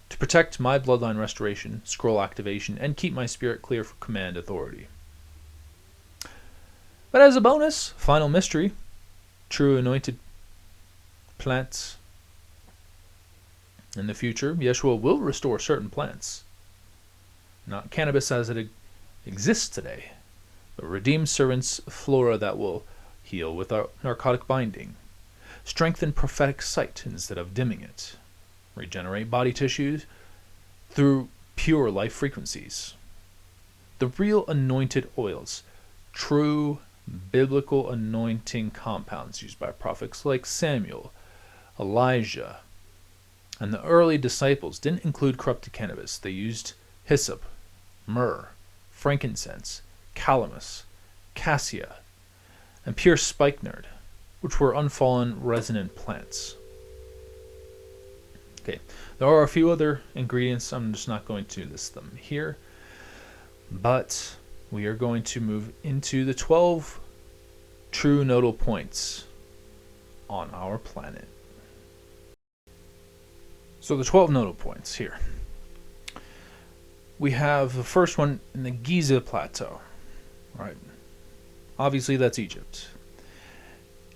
to protect my bloodline restoration, scroll activation, and keep my spirit clear for command authority. But as a bonus, final mystery, true anointed plants. In the future, Yeshua will restore certain plants, not cannabis as it exists today, but redeemed servants flora that will heal without narcotic binding, strengthen prophetic sight instead of dimming it, regenerate body tissues through pure life frequencies. The real anointed oils, true biblical anointing compounds used by prophets like Samuel, Elijah, and the early disciples didn't include corrupted cannabis. They used hyssop, myrrh, frankincense, calamus, cassia, and pure spikenard, which were unfallen resonant plants. Okay, there are a few other ingredients. I'm just not going to list them here, but we are going to move into the 12 true nodal points on our planet. So the 12 nodal points here. We have the first one in the Giza Plateau. Right. Obviously that's Egypt.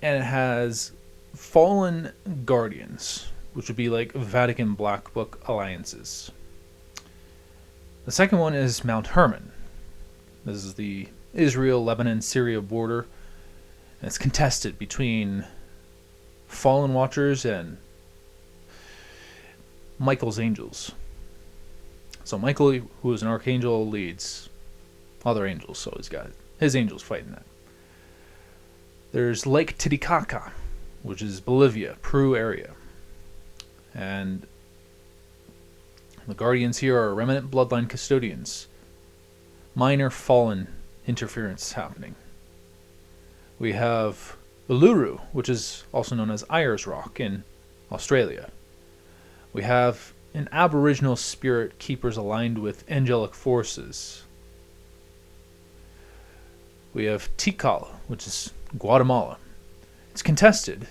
And it has fallen guardians, which would be like Vatican Black Book alliances. The second one is Mount Hermon. This is the Israel-Lebanon-Syria border. And it's contested between fallen watchers and Michael's angels. So Michael, who is an archangel, leads other angels, so he's got his angels fighting that. There's Lake Titicaca, which is Bolivia, Peru area. And the guardians here are remnant bloodline custodians. Minor fallen interference happening. We have Uluru, which is also known as Heirs Rock in Australia. We have an aboriginal spirit keepers aligned with angelic forces. We have Tikal, which is Guatemala. It's contested,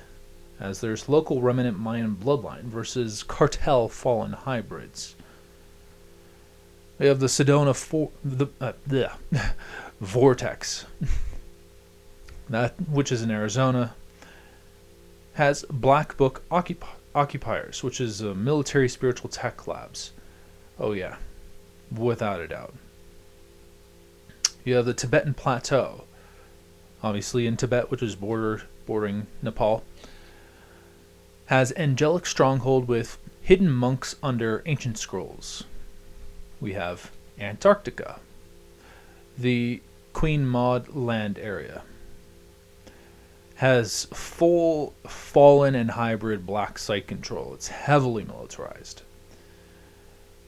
as there's local remnant Mayan bloodline versus cartel fallen hybrids. We have the Sedona Vortex, that which is in Arizona, has Black Book occupiers, which is military spiritual tech labs. Oh yeah, without a doubt. You have the Tibetan Plateau, obviously in Tibet, which is bordering Nepal, has angelic stronghold with hidden monks under ancient scrolls. We have Antarctica, the Queen Maud land area, has full fallen and hybrid black site control. It's heavily militarized.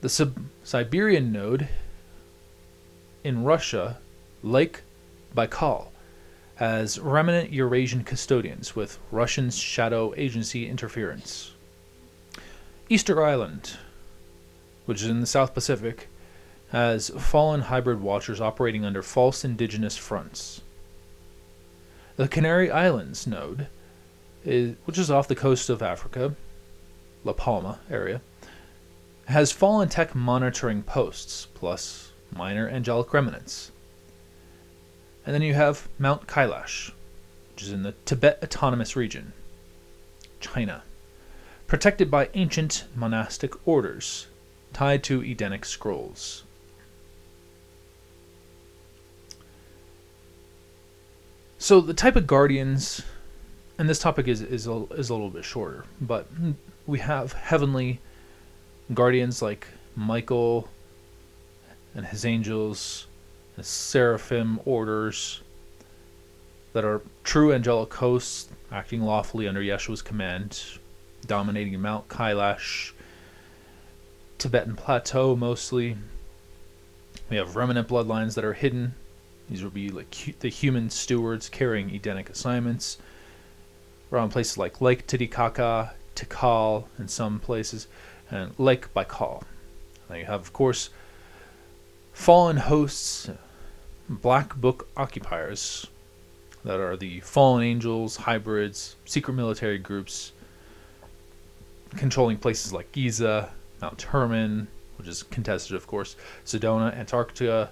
The Siberian node in Russia, Lake Baikal, has remnant Eurasian custodians with Russian shadow agency interference. Easter Island, which is in the South Pacific, has fallen hybrid watchers operating under false indigenous fronts. The Canary Islands node, which is off the coast of Africa, La Palma area, has fallen tech monitoring posts, plus minor angelic remnants. And then you have Mount Kailash, which is in the Tibet Autonomous Region, China, protected by ancient monastic orders tied to Edenic scrolls. So the type of guardians, and this topic is a little bit shorter, but we have heavenly guardians like Michael and his angels, the seraphim orders that are true angelic hosts acting lawfully under Yeshua's command, dominating Mount Kailash, Tibetan Plateau mostly. We have remnant bloodlines that are hidden. These would be like the human stewards carrying Edenic assignments around places like Lake Titicaca, Tikal in some places, and Lake Baikal. Now you have, of course, fallen hosts, Black Book occupiers, that are the fallen angels, hybrids, secret military groups, controlling places like Giza, Mount Hermon, which is contested, of course, Sedona, Antarctica,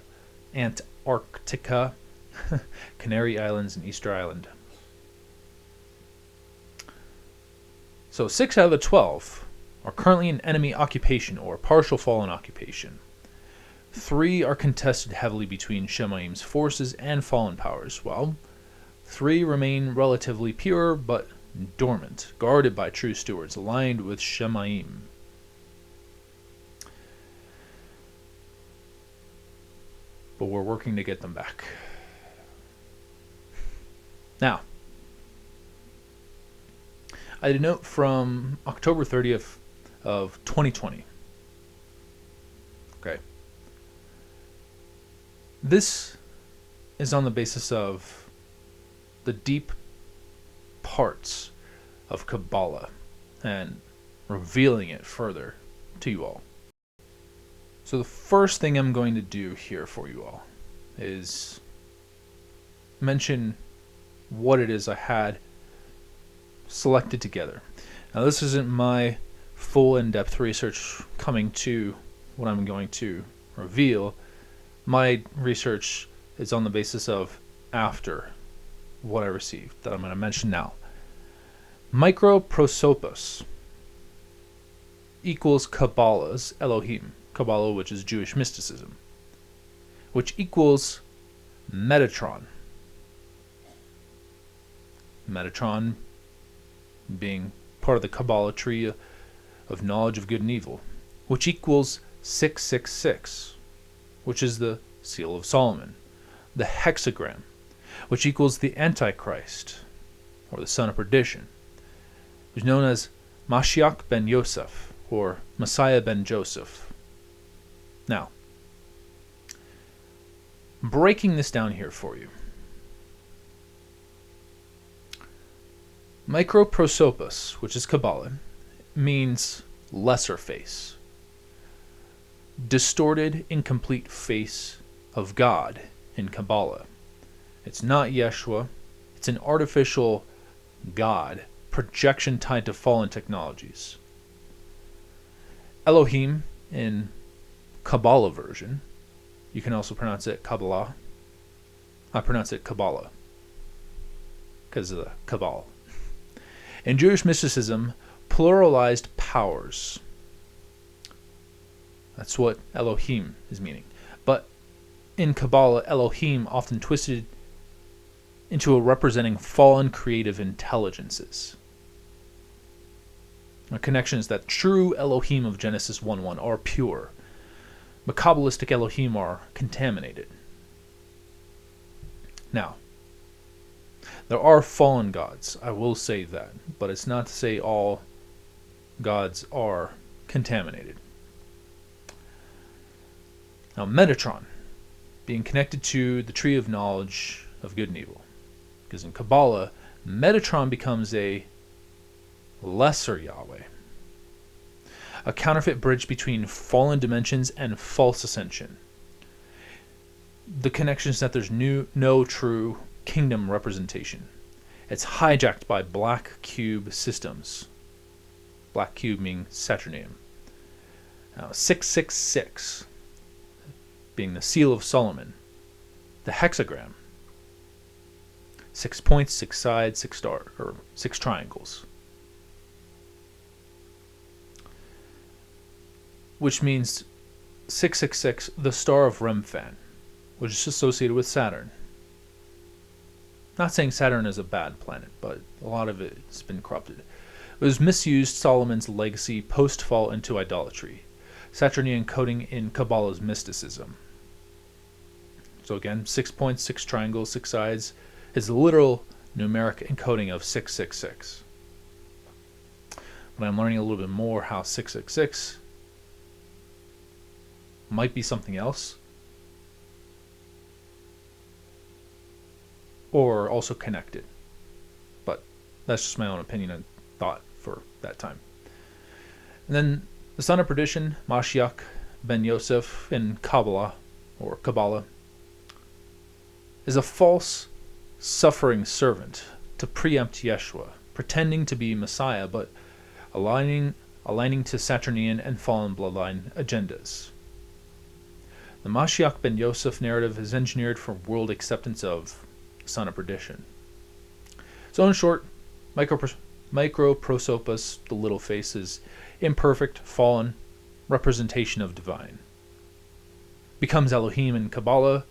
Canary Islands, and Easter Island. So 6 out of the 12 are currently in enemy occupation or partial fallen occupation. 3 are contested heavily between Shemyim's forces and fallen powers, while 3 remain relatively pure but dormant, guarded by true stewards aligned with Shemyim. But we're working to get them back. Now, I denote from October 30th of 2020. Okay. This is on the basis of the deep parts of Kabbalah and revealing it further to you all. So the first thing I'm going to do here for you all is mention what it is I had selected together. Now this isn't my full in-depth research coming to what I'm going to reveal. My research is on the basis of after what I received that I'm going to mention now. Microprosopos equals Kabbalah's Elohim, Kabbalah, which is Jewish mysticism, which equals Metatron. Metatron being part of the Kabbalah tree of knowledge of good and evil, which equals 666, which is the seal of Solomon, the hexagram, which equals the Antichrist, or the son of perdition, who's known as Mashiach ben Yosef, or Messiah ben Joseph. Now, breaking this down here for you. Microprosopos, which is Kabbalah, means lesser face. Distorted, incomplete face of God in Kabbalah. It's not Yeshua. It's an artificial God, projection tied to fallen technologies. Elohim in Kabbalah version, you can also pronounce it Kabbalah. I pronounce it Kabbalah because of the Kabbalah. In Jewish mysticism, pluralized powers. That's what Elohim is meaning. But in Kabbalah, Elohim often twisted into a representing fallen creative intelligences. A connection is that true Elohim of Genesis 1:1 are pure, but Kabbalistic Elohim are contaminated. Now, there are fallen gods, I will say that, but it's not to say all gods are contaminated. Now, Metatron, being connected to the tree of knowledge of good and evil. Because in Kabbalah, Metatron becomes a lesser Yahweh. A counterfeit bridge between fallen dimensions and false ascension. The connection is that there's no true kingdom representation. It's hijacked by black cube systems. Black cube meaning Saturnian. Now, 666 being the seal of Solomon, the hexagram, 6 points, 6 sides, 6 stars, or 6 triangles, which means 666, the star of Remphan, which is associated with Saturn. Not saying Saturn is a bad planet, but a lot of it has been corrupted. It was misused Solomon's legacy post-fall into idolatry. Saturnian encoding in Kabbalah's mysticism. So again, 6 points, 6 triangles, 6 sides is the literal numeric encoding of 666. But I'm learning a little bit more how 666 might be something else, or also connected. But that's just my own opinion and thought for that time. And then the son of perdition, Mashiach ben Yosef in Kabbalah, or Kabbalah, is a false suffering servant to preempt Yeshua, pretending to be Messiah, but aligning to Saturnian and fallen bloodline agendas. The Mashiach ben Yosef narrative is engineered for world Micro prosopos, the little face, is imperfect, fallen, representation of divine. Becomes Elohim in Kabbalah,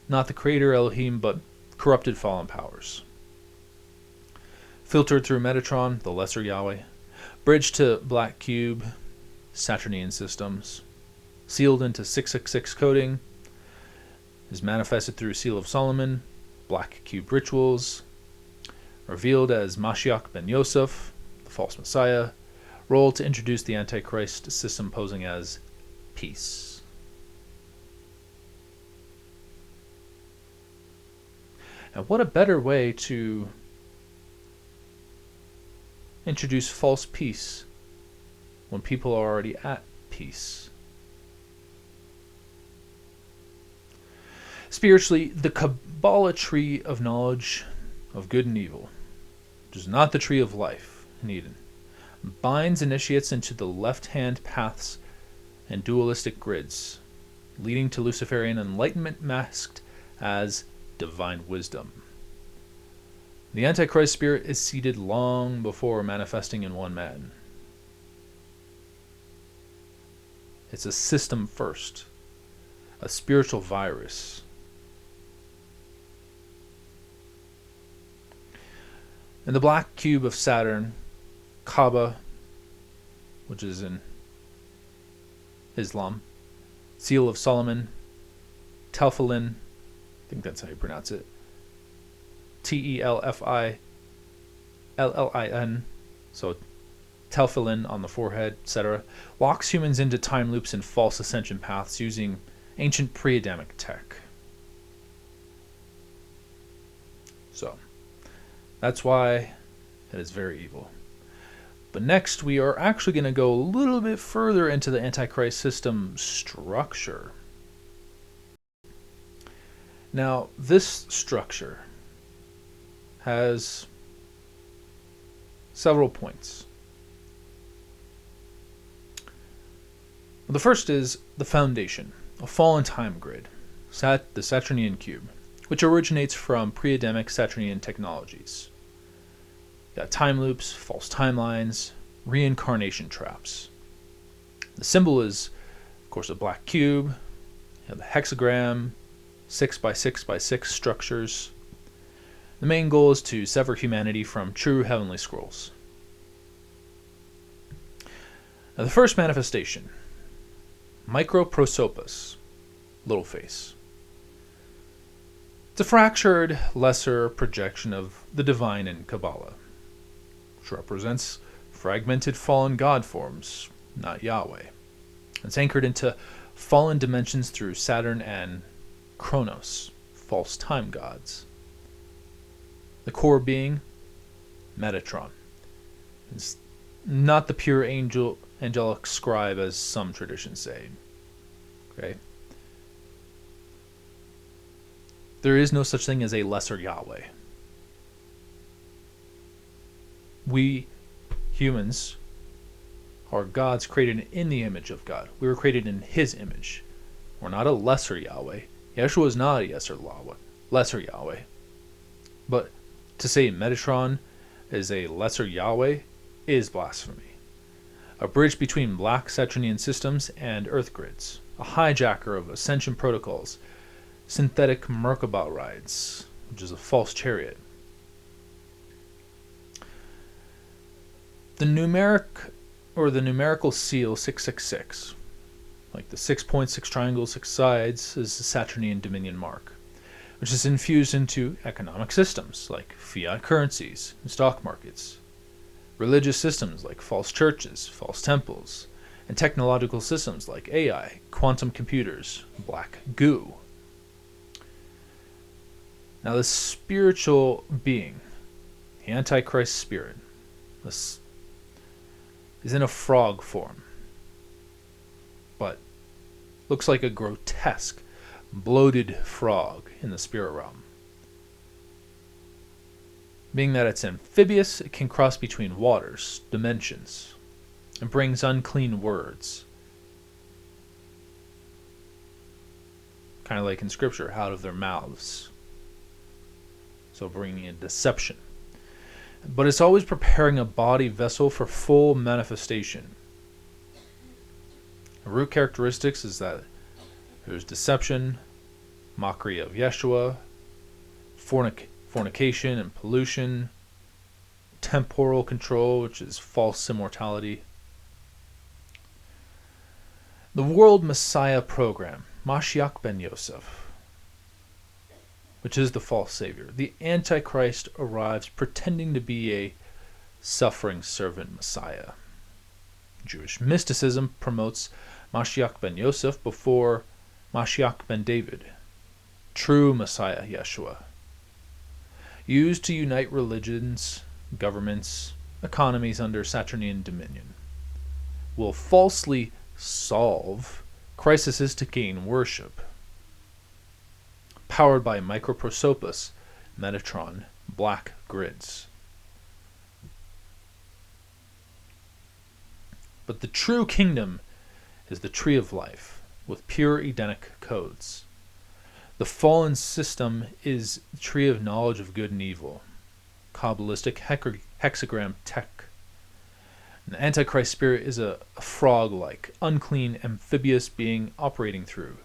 not the creator Elohim, but corrupted fallen powers. Filtered through Metatron, the lesser Yahweh. Bridged to Black Cube, Saturnian systems. Sealed into 666 coding. Is manifested through Seal of Solomon, Black Cube rituals. Revealed as Mashiach ben Yosef, the false Messiah. Role to introduce the Antichrist system posing as peace. And what a better way to introduce false peace when people are already at peace. Spiritually, the Kabbalah tree of knowledge of good and evil, which is not the tree of life in Eden, binds initiates into the left-hand paths and dualistic grids, leading to Luciferian enlightenment masked as divine wisdom. The Antichrist spirit is seated long before manifesting in one man. It's a system first, a spiritual virus. In the black cube of Saturn, Kaaba, which is in Islam, Seal of Solomon, Telfilin, I think that's how you pronounce it, Telfillin, so Telfilin on the forehead, etc., locks humans into time loops and false ascension paths using ancient pre-Adamic tech. So, that's why it is very evil. But next, we are actually going to go a little bit further into the Antichrist system structure. Now, this structure has several points. The first is the foundation, a fallen time grid, the Saturnian cube, which originates from pre-Adamic Saturnian technologies. You got time loops, false timelines, reincarnation traps. The symbol is, of course, a black cube, the hexagram, 6x6x6 structures. The main goal is to sever humanity from true heavenly scrolls. Now, the first manifestation, microprosopos, little face. It's a fractured, lesser projection of the divine in Kabbalah, which represents fragmented fallen god forms, not Yahweh. It's anchored into fallen dimensions through Saturn and Kronos, false time gods. The core being Metatron. It's not the pure angelic scribe as some traditions say. Okay? There is no such thing as a lesser Yahweh. We humans are gods created in the image of God. We were created in His image. We're not a lesser Yahweh. Yeshua is not a lesser Yahweh. But to say Metatron is a lesser Yahweh is blasphemy. A bridge between black Saturnian systems and Earth grids. A hijacker of ascension protocols. Synthetic Merkabah rides, which is a false chariot. The numerical seal 666, like the 6 points, 6 triangles, 6 sides, is the Saturnian dominion mark, which is infused into economic systems like fiat currencies and stock markets, religious systems like false churches, false temples, and technological systems like AI, quantum computers, black goo. Now, the spiritual being, the Antichrist spirit, this is in a frog form, but looks like a grotesque, bloated frog in the spirit realm. Being that it's amphibious, it can cross between waters, dimensions, and brings unclean words. Kind of like in Scripture, out of their mouths. So bringing in deception. but it's always preparing a body vessel for full manifestation. The root characteristics is that there's deception, mockery of Yeshua, fornication and pollution, temporal control, which is false immortality. The World Messiah Program, Mashiach ben Yosef, which is the false savior. The Antichrist arrives pretending to be a suffering servant Messiah. Jewish mysticism promotes Mashiach ben Yosef before Mashiach ben David, true Messiah Yeshua. Used to unite religions, governments, economies under Saturnian dominion, will falsely solve crises to gain worship. Powered by microprosopus, Metatron, black grids. But the true kingdom is the tree of life, with pure Edenic codes. The fallen system is the tree of knowledge of good and evil, Kabbalistic hexagram tech. The Antichrist spirit is a frog-like, unclean, amphibious being operating through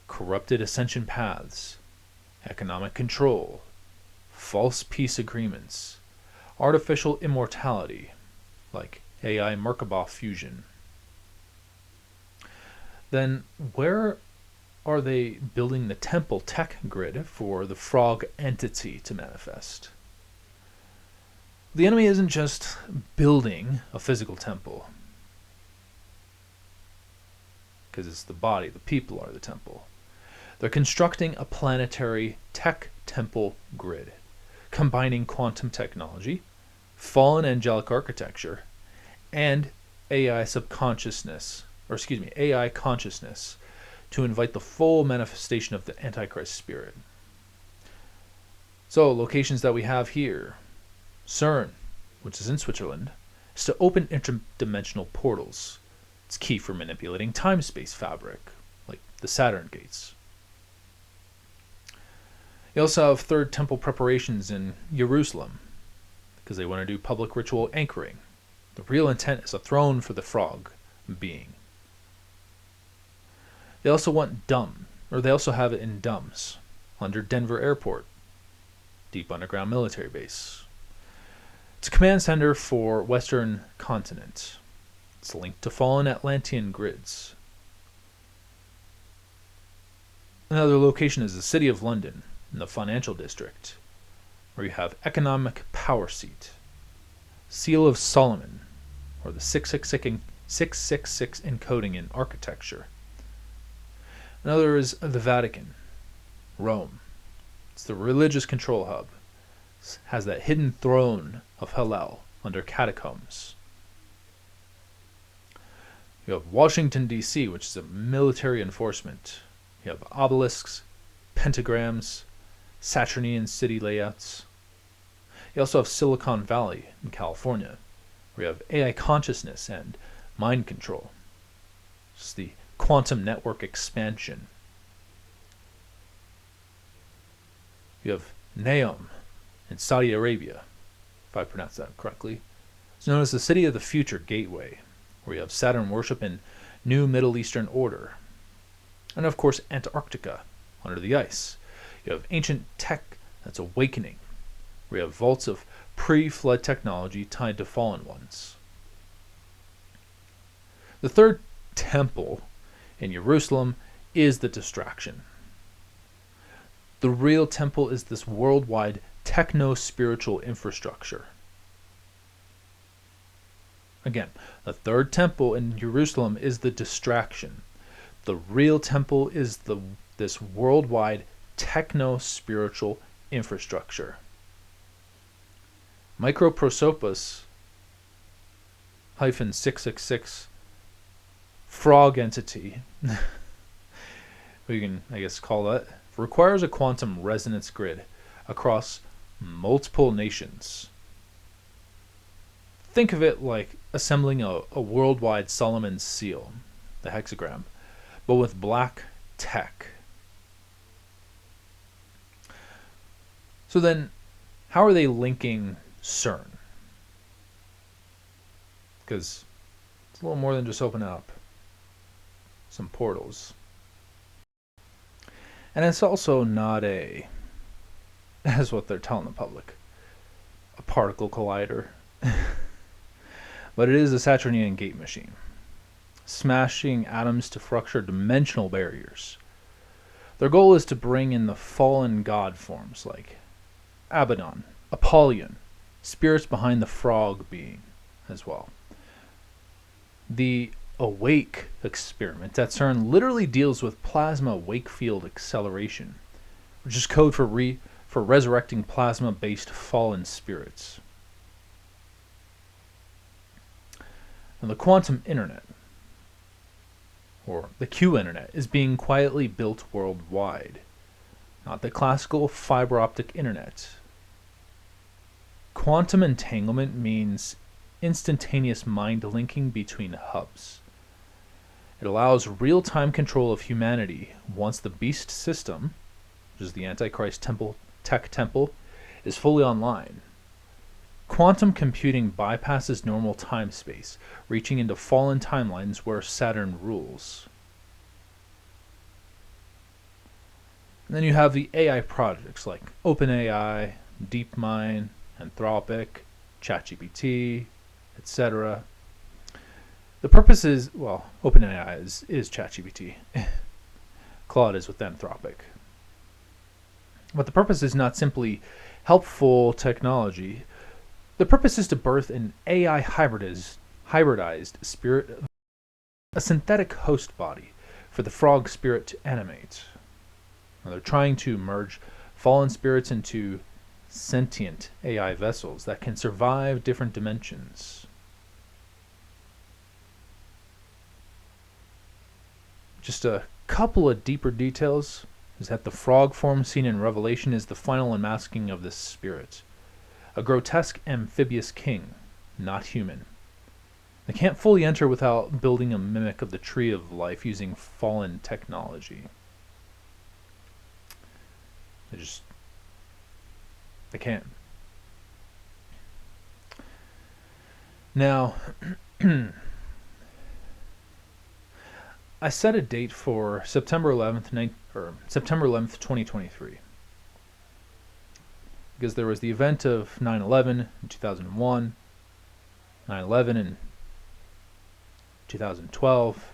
corrupted ascension paths, economic control, false peace agreements, artificial immortality, like AI Merkabah fusion. Then where are they building the temple tech grid for the frog entity to manifest? The enemy isn't just building a physical temple, because it's the body, the people are the temple. They're constructing a planetary tech temple grid, combining quantum technology, fallen angelic architecture, and AI consciousness to invite the full manifestation of the Antichrist spirit. So, locations that we have here: CERN, which is in Switzerland, is to open interdimensional portals. It's key for manipulating time-space fabric, like the Saturn gates. You also have third temple preparations in Jerusalem, because they want to do public ritual anchoring. The real intent is a throne for the frog being. They also have it in Dums, under Denver Airport, deep underground military base. It's a command center for Western continent. It's linked to fallen Atlantean grids. Another location is the City of London, in the financial district, where you have economic power seat, Seal of Solomon, or the 666 encoding in architecture. Another is the Vatican, Rome. It's the religious control hub. It has that hidden throne of Hillel under catacombs. You have Washington, D.C., which is a military enforcement. You have obelisks, pentagrams, Saturnian city layouts. You also have Silicon Valley in California, where you have AI consciousness and mind control. It's the quantum network expansion. You have Neom in Saudi Arabia, if I pronounce that correctly. It's known as the City of the Future Gateway, where you have Saturn worship in New Middle Eastern Order. And of course, Antarctica, under the ice. You have ancient tech that's awakening, where you have vaults of pre-flood technology tied to fallen ones. The third temple in Jerusalem is the distraction. The real temple is this worldwide techno-spiritual infrastructure. Again, the third temple in Jerusalem is the distraction. The real temple is this worldwide techno-spiritual infrastructure. Microprosopus -666 frog entity, we can, I guess, call that, requires a quantum resonance grid across multiple nations. Think of it like assembling a worldwide Solomon's seal, the hexagram, but with black tech. So then, how are they linking CERN? because it's a little more than just opening up some portals. And it's also not as what they're telling the public, a particle collider. But it is a Saturnian gate machine, smashing atoms to fracture dimensional barriers. Their goal is to bring in the fallen god forms like Abaddon, Apollyon, spirits behind the frog being as well. The Awake experiment at CERN literally deals with plasma wake field acceleration, which is code for resurrecting plasma-based fallen spirits. And the quantum internet, or the Q internet, is being quietly built worldwide, not the classical fiber optic internet. Quantum entanglement means instantaneous mind linking between hubs. It allows real-time control of humanity once the beast system, which is the Antichrist tech temple, is fully online. Quantum computing bypasses normal time-space, reaching into fallen timelines where Saturn rules. And then you have the AI projects like OpenAI, DeepMind, Anthropic, ChatGPT, etc. The purpose is, well, OpenAI is ChatGPT. Claude is with Anthropic. But the purpose is not simply helpful technology. The purpose is to birth an AI hybridized spirit, a synthetic host body for the frog spirit to animate. Now they're trying to merge fallen spirits into sentient AI vessels that can survive different dimensions. Just a couple of deeper details is that the frog form seen in Revelation is the final unmasking of this spirit. A grotesque amphibious king, not human. They can't fully enter without building a mimic of the tree of life using fallen technology. They can't. Now, I set a date for September 11th, 2023. Because there was the event of 9/11 in 2001, 9/11 in 2012.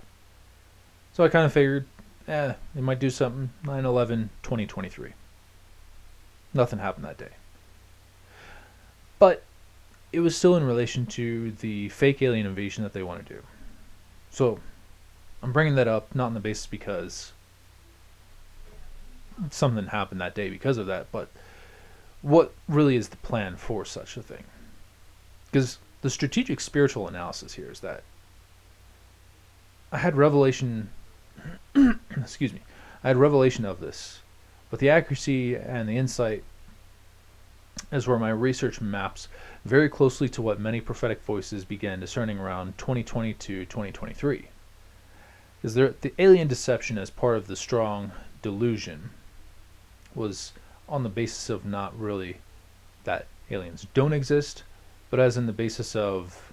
So I kind of figured, they might do something, 9/11, 2023. Nothing happened that day. But it was still in relation to the fake alien invasion that they want to do. So I'm bringing that up, not on the basis because something happened that day because of that, but what really is the plan for such a thing? Because the strategic spiritual analysis here is that I had revelation, excuse me, I had revelation of this, but the accuracy and the insight is where my research maps very closely to what many prophetic voices began discerning around 2020 to 2023. Because the alien deception as part of the strong delusion was on the basis of not really that aliens don't exist, but as in the basis of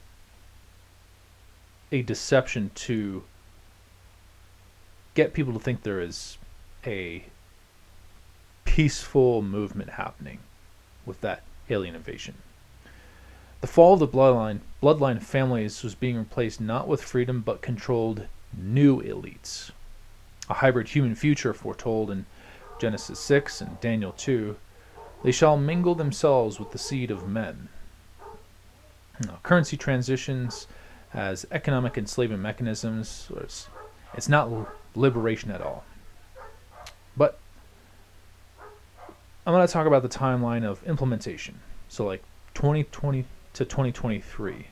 a deception to get people to think there is a peaceful movement happening with that alien invasion. The fall of the bloodline families was being replaced not with freedom but controlled new elites. A hybrid human future foretold in Genesis 6 and Daniel 2, they shall mingle themselves with the seed of men. Now, currency transitions as economic enslavement mechanisms, it's not liberation at all. But I'm going to talk about the timeline of implementation. So like 2020 to 2023,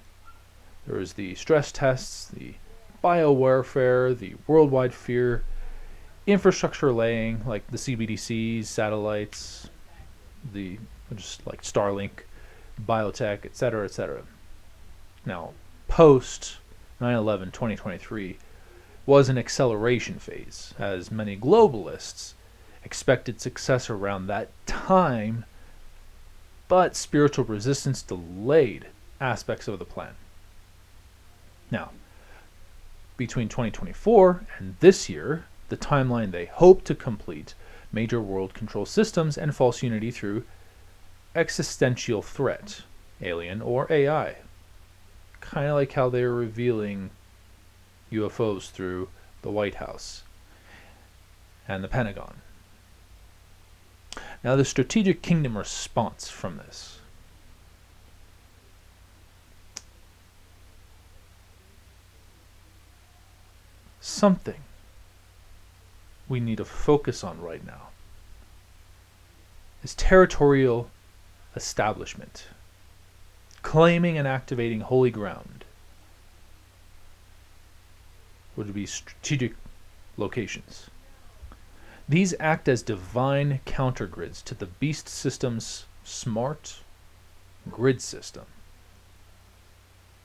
there was the stress tests, the biowarfare, the worldwide fear, infrastructure laying, like the CBDCs, satellites, just like Starlink, biotech, etc., etc. Now, post 9/11 2023 was an acceleration phase, as many globalists expected success around that time, but spiritual resistance delayed aspects of the plan. Now, between 2024 and this year, the timeline they hope to complete major world control systems and false unity through existential threat, alien or AI. Kind of like how they're revealing UFOs through the White House and the Pentagon. Now, the strategic kingdom response from this. Something we need to focus on right now is territorial establishment, claiming and activating holy ground, which would be strategic locations. These act as divine countergrids to the beast system's smart grid system.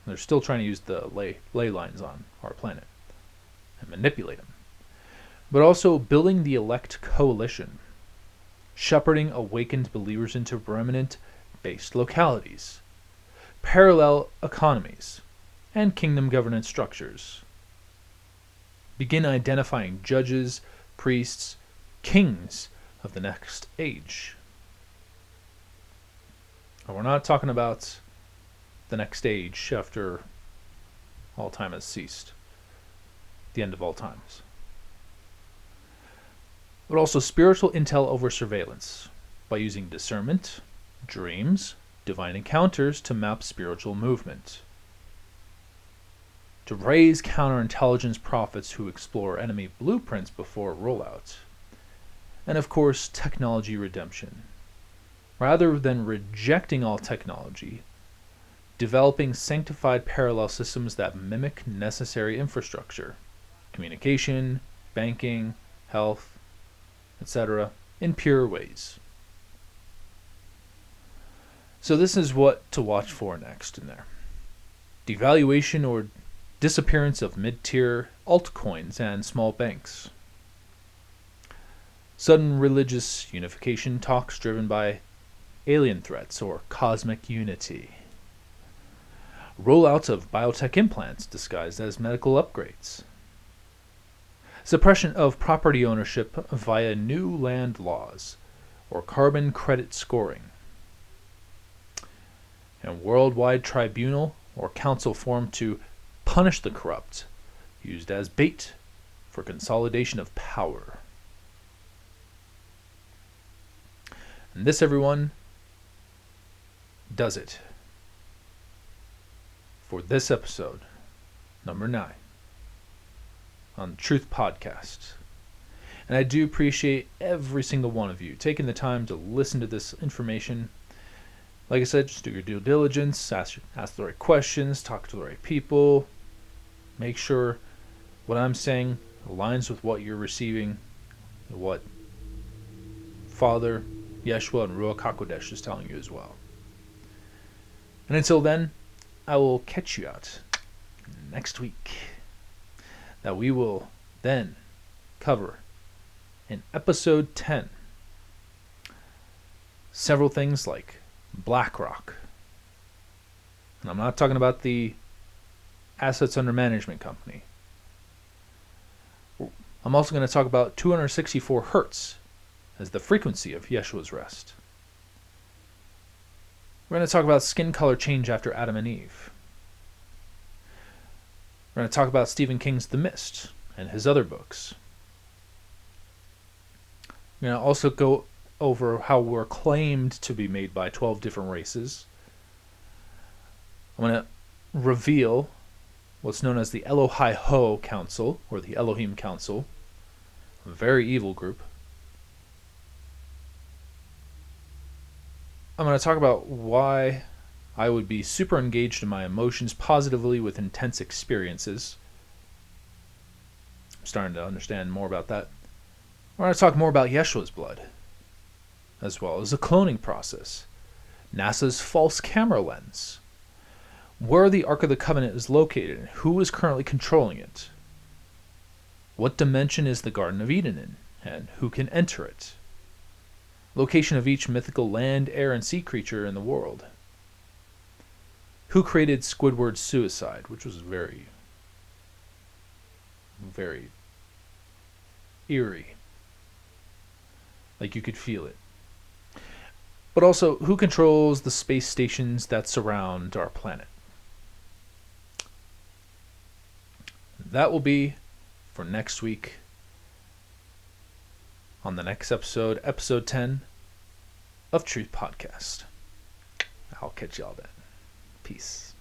They're still trying to use the ley lines on our planet and manipulate them, but also building the elect coalition, shepherding awakened believers into remnant-based localities, parallel economies, and kingdom governance structures. Begin identifying judges, priests, kings of the next age. And we're not talking about the next age after all time has ceased, the end of all times. But also spiritual intel over surveillance by using discernment, dreams, divine encounters to map spiritual movement. To raise counterintelligence prophets who explore enemy blueprints before rollout. And of course, technology redemption. Rather than rejecting all technology, developing sanctified parallel systems that mimic necessary infrastructure, communication, banking, health, etc., in pure ways. So this is what to watch for next in there. Devaluation or disappearance of mid-tier altcoins and small banks. Sudden religious unification talks driven by alien threats or cosmic unity. Rollouts of biotech implants disguised as medical upgrades. Suppression of property ownership via new land laws or carbon credit scoring. And worldwide tribunal or council formed to punish the corrupt, used as bait for consolidation of power. And this, everyone, does it for this episode, number 9, on the Truth Podcast. And I do appreciate every single one of you taking the time to listen to this information. Like I said, just do your due diligence, ask the right questions, talk to the right people. Make sure what I'm saying aligns with what you're receiving, what Father, Yeshua, and Ruach HaKodesh is telling you as well. And until then, I will catch you out next week. That we will then cover in episode 10 several things like BlackRock. And I'm not talking about the assets under management company. I'm also going to talk about 264 hertz as the frequency of Yeshua's rest. We're going to talk about skin color change after Adam and Eve. We're going to talk about Stephen King's The Mist and his other books. We're going to also go over how we're claimed to be made by 12 different races. I'm going to reveal what's known as the Elohai-Ho Council, or the Elohim Council, a very evil group. I'm going to talk about why I would be super engaged in my emotions positively with intense experiences. I'm starting to understand more about that. We're going to talk more about Yeshua's blood, as well as the cloning process, NASA's false camera lens, where the Ark of the Covenant is located and who is currently controlling it, what dimension is the Garden of Eden in, and who can enter it, location of each mythical land, air, and sea creature in the world, who created Squidward's suicide, which was very, very eerie. Like you could feel it. But also, who controls the space stations that surround our planet? That will be for next week on the next episode, episode 10 of Truth Podcast. I'll catch y'all then. Peace.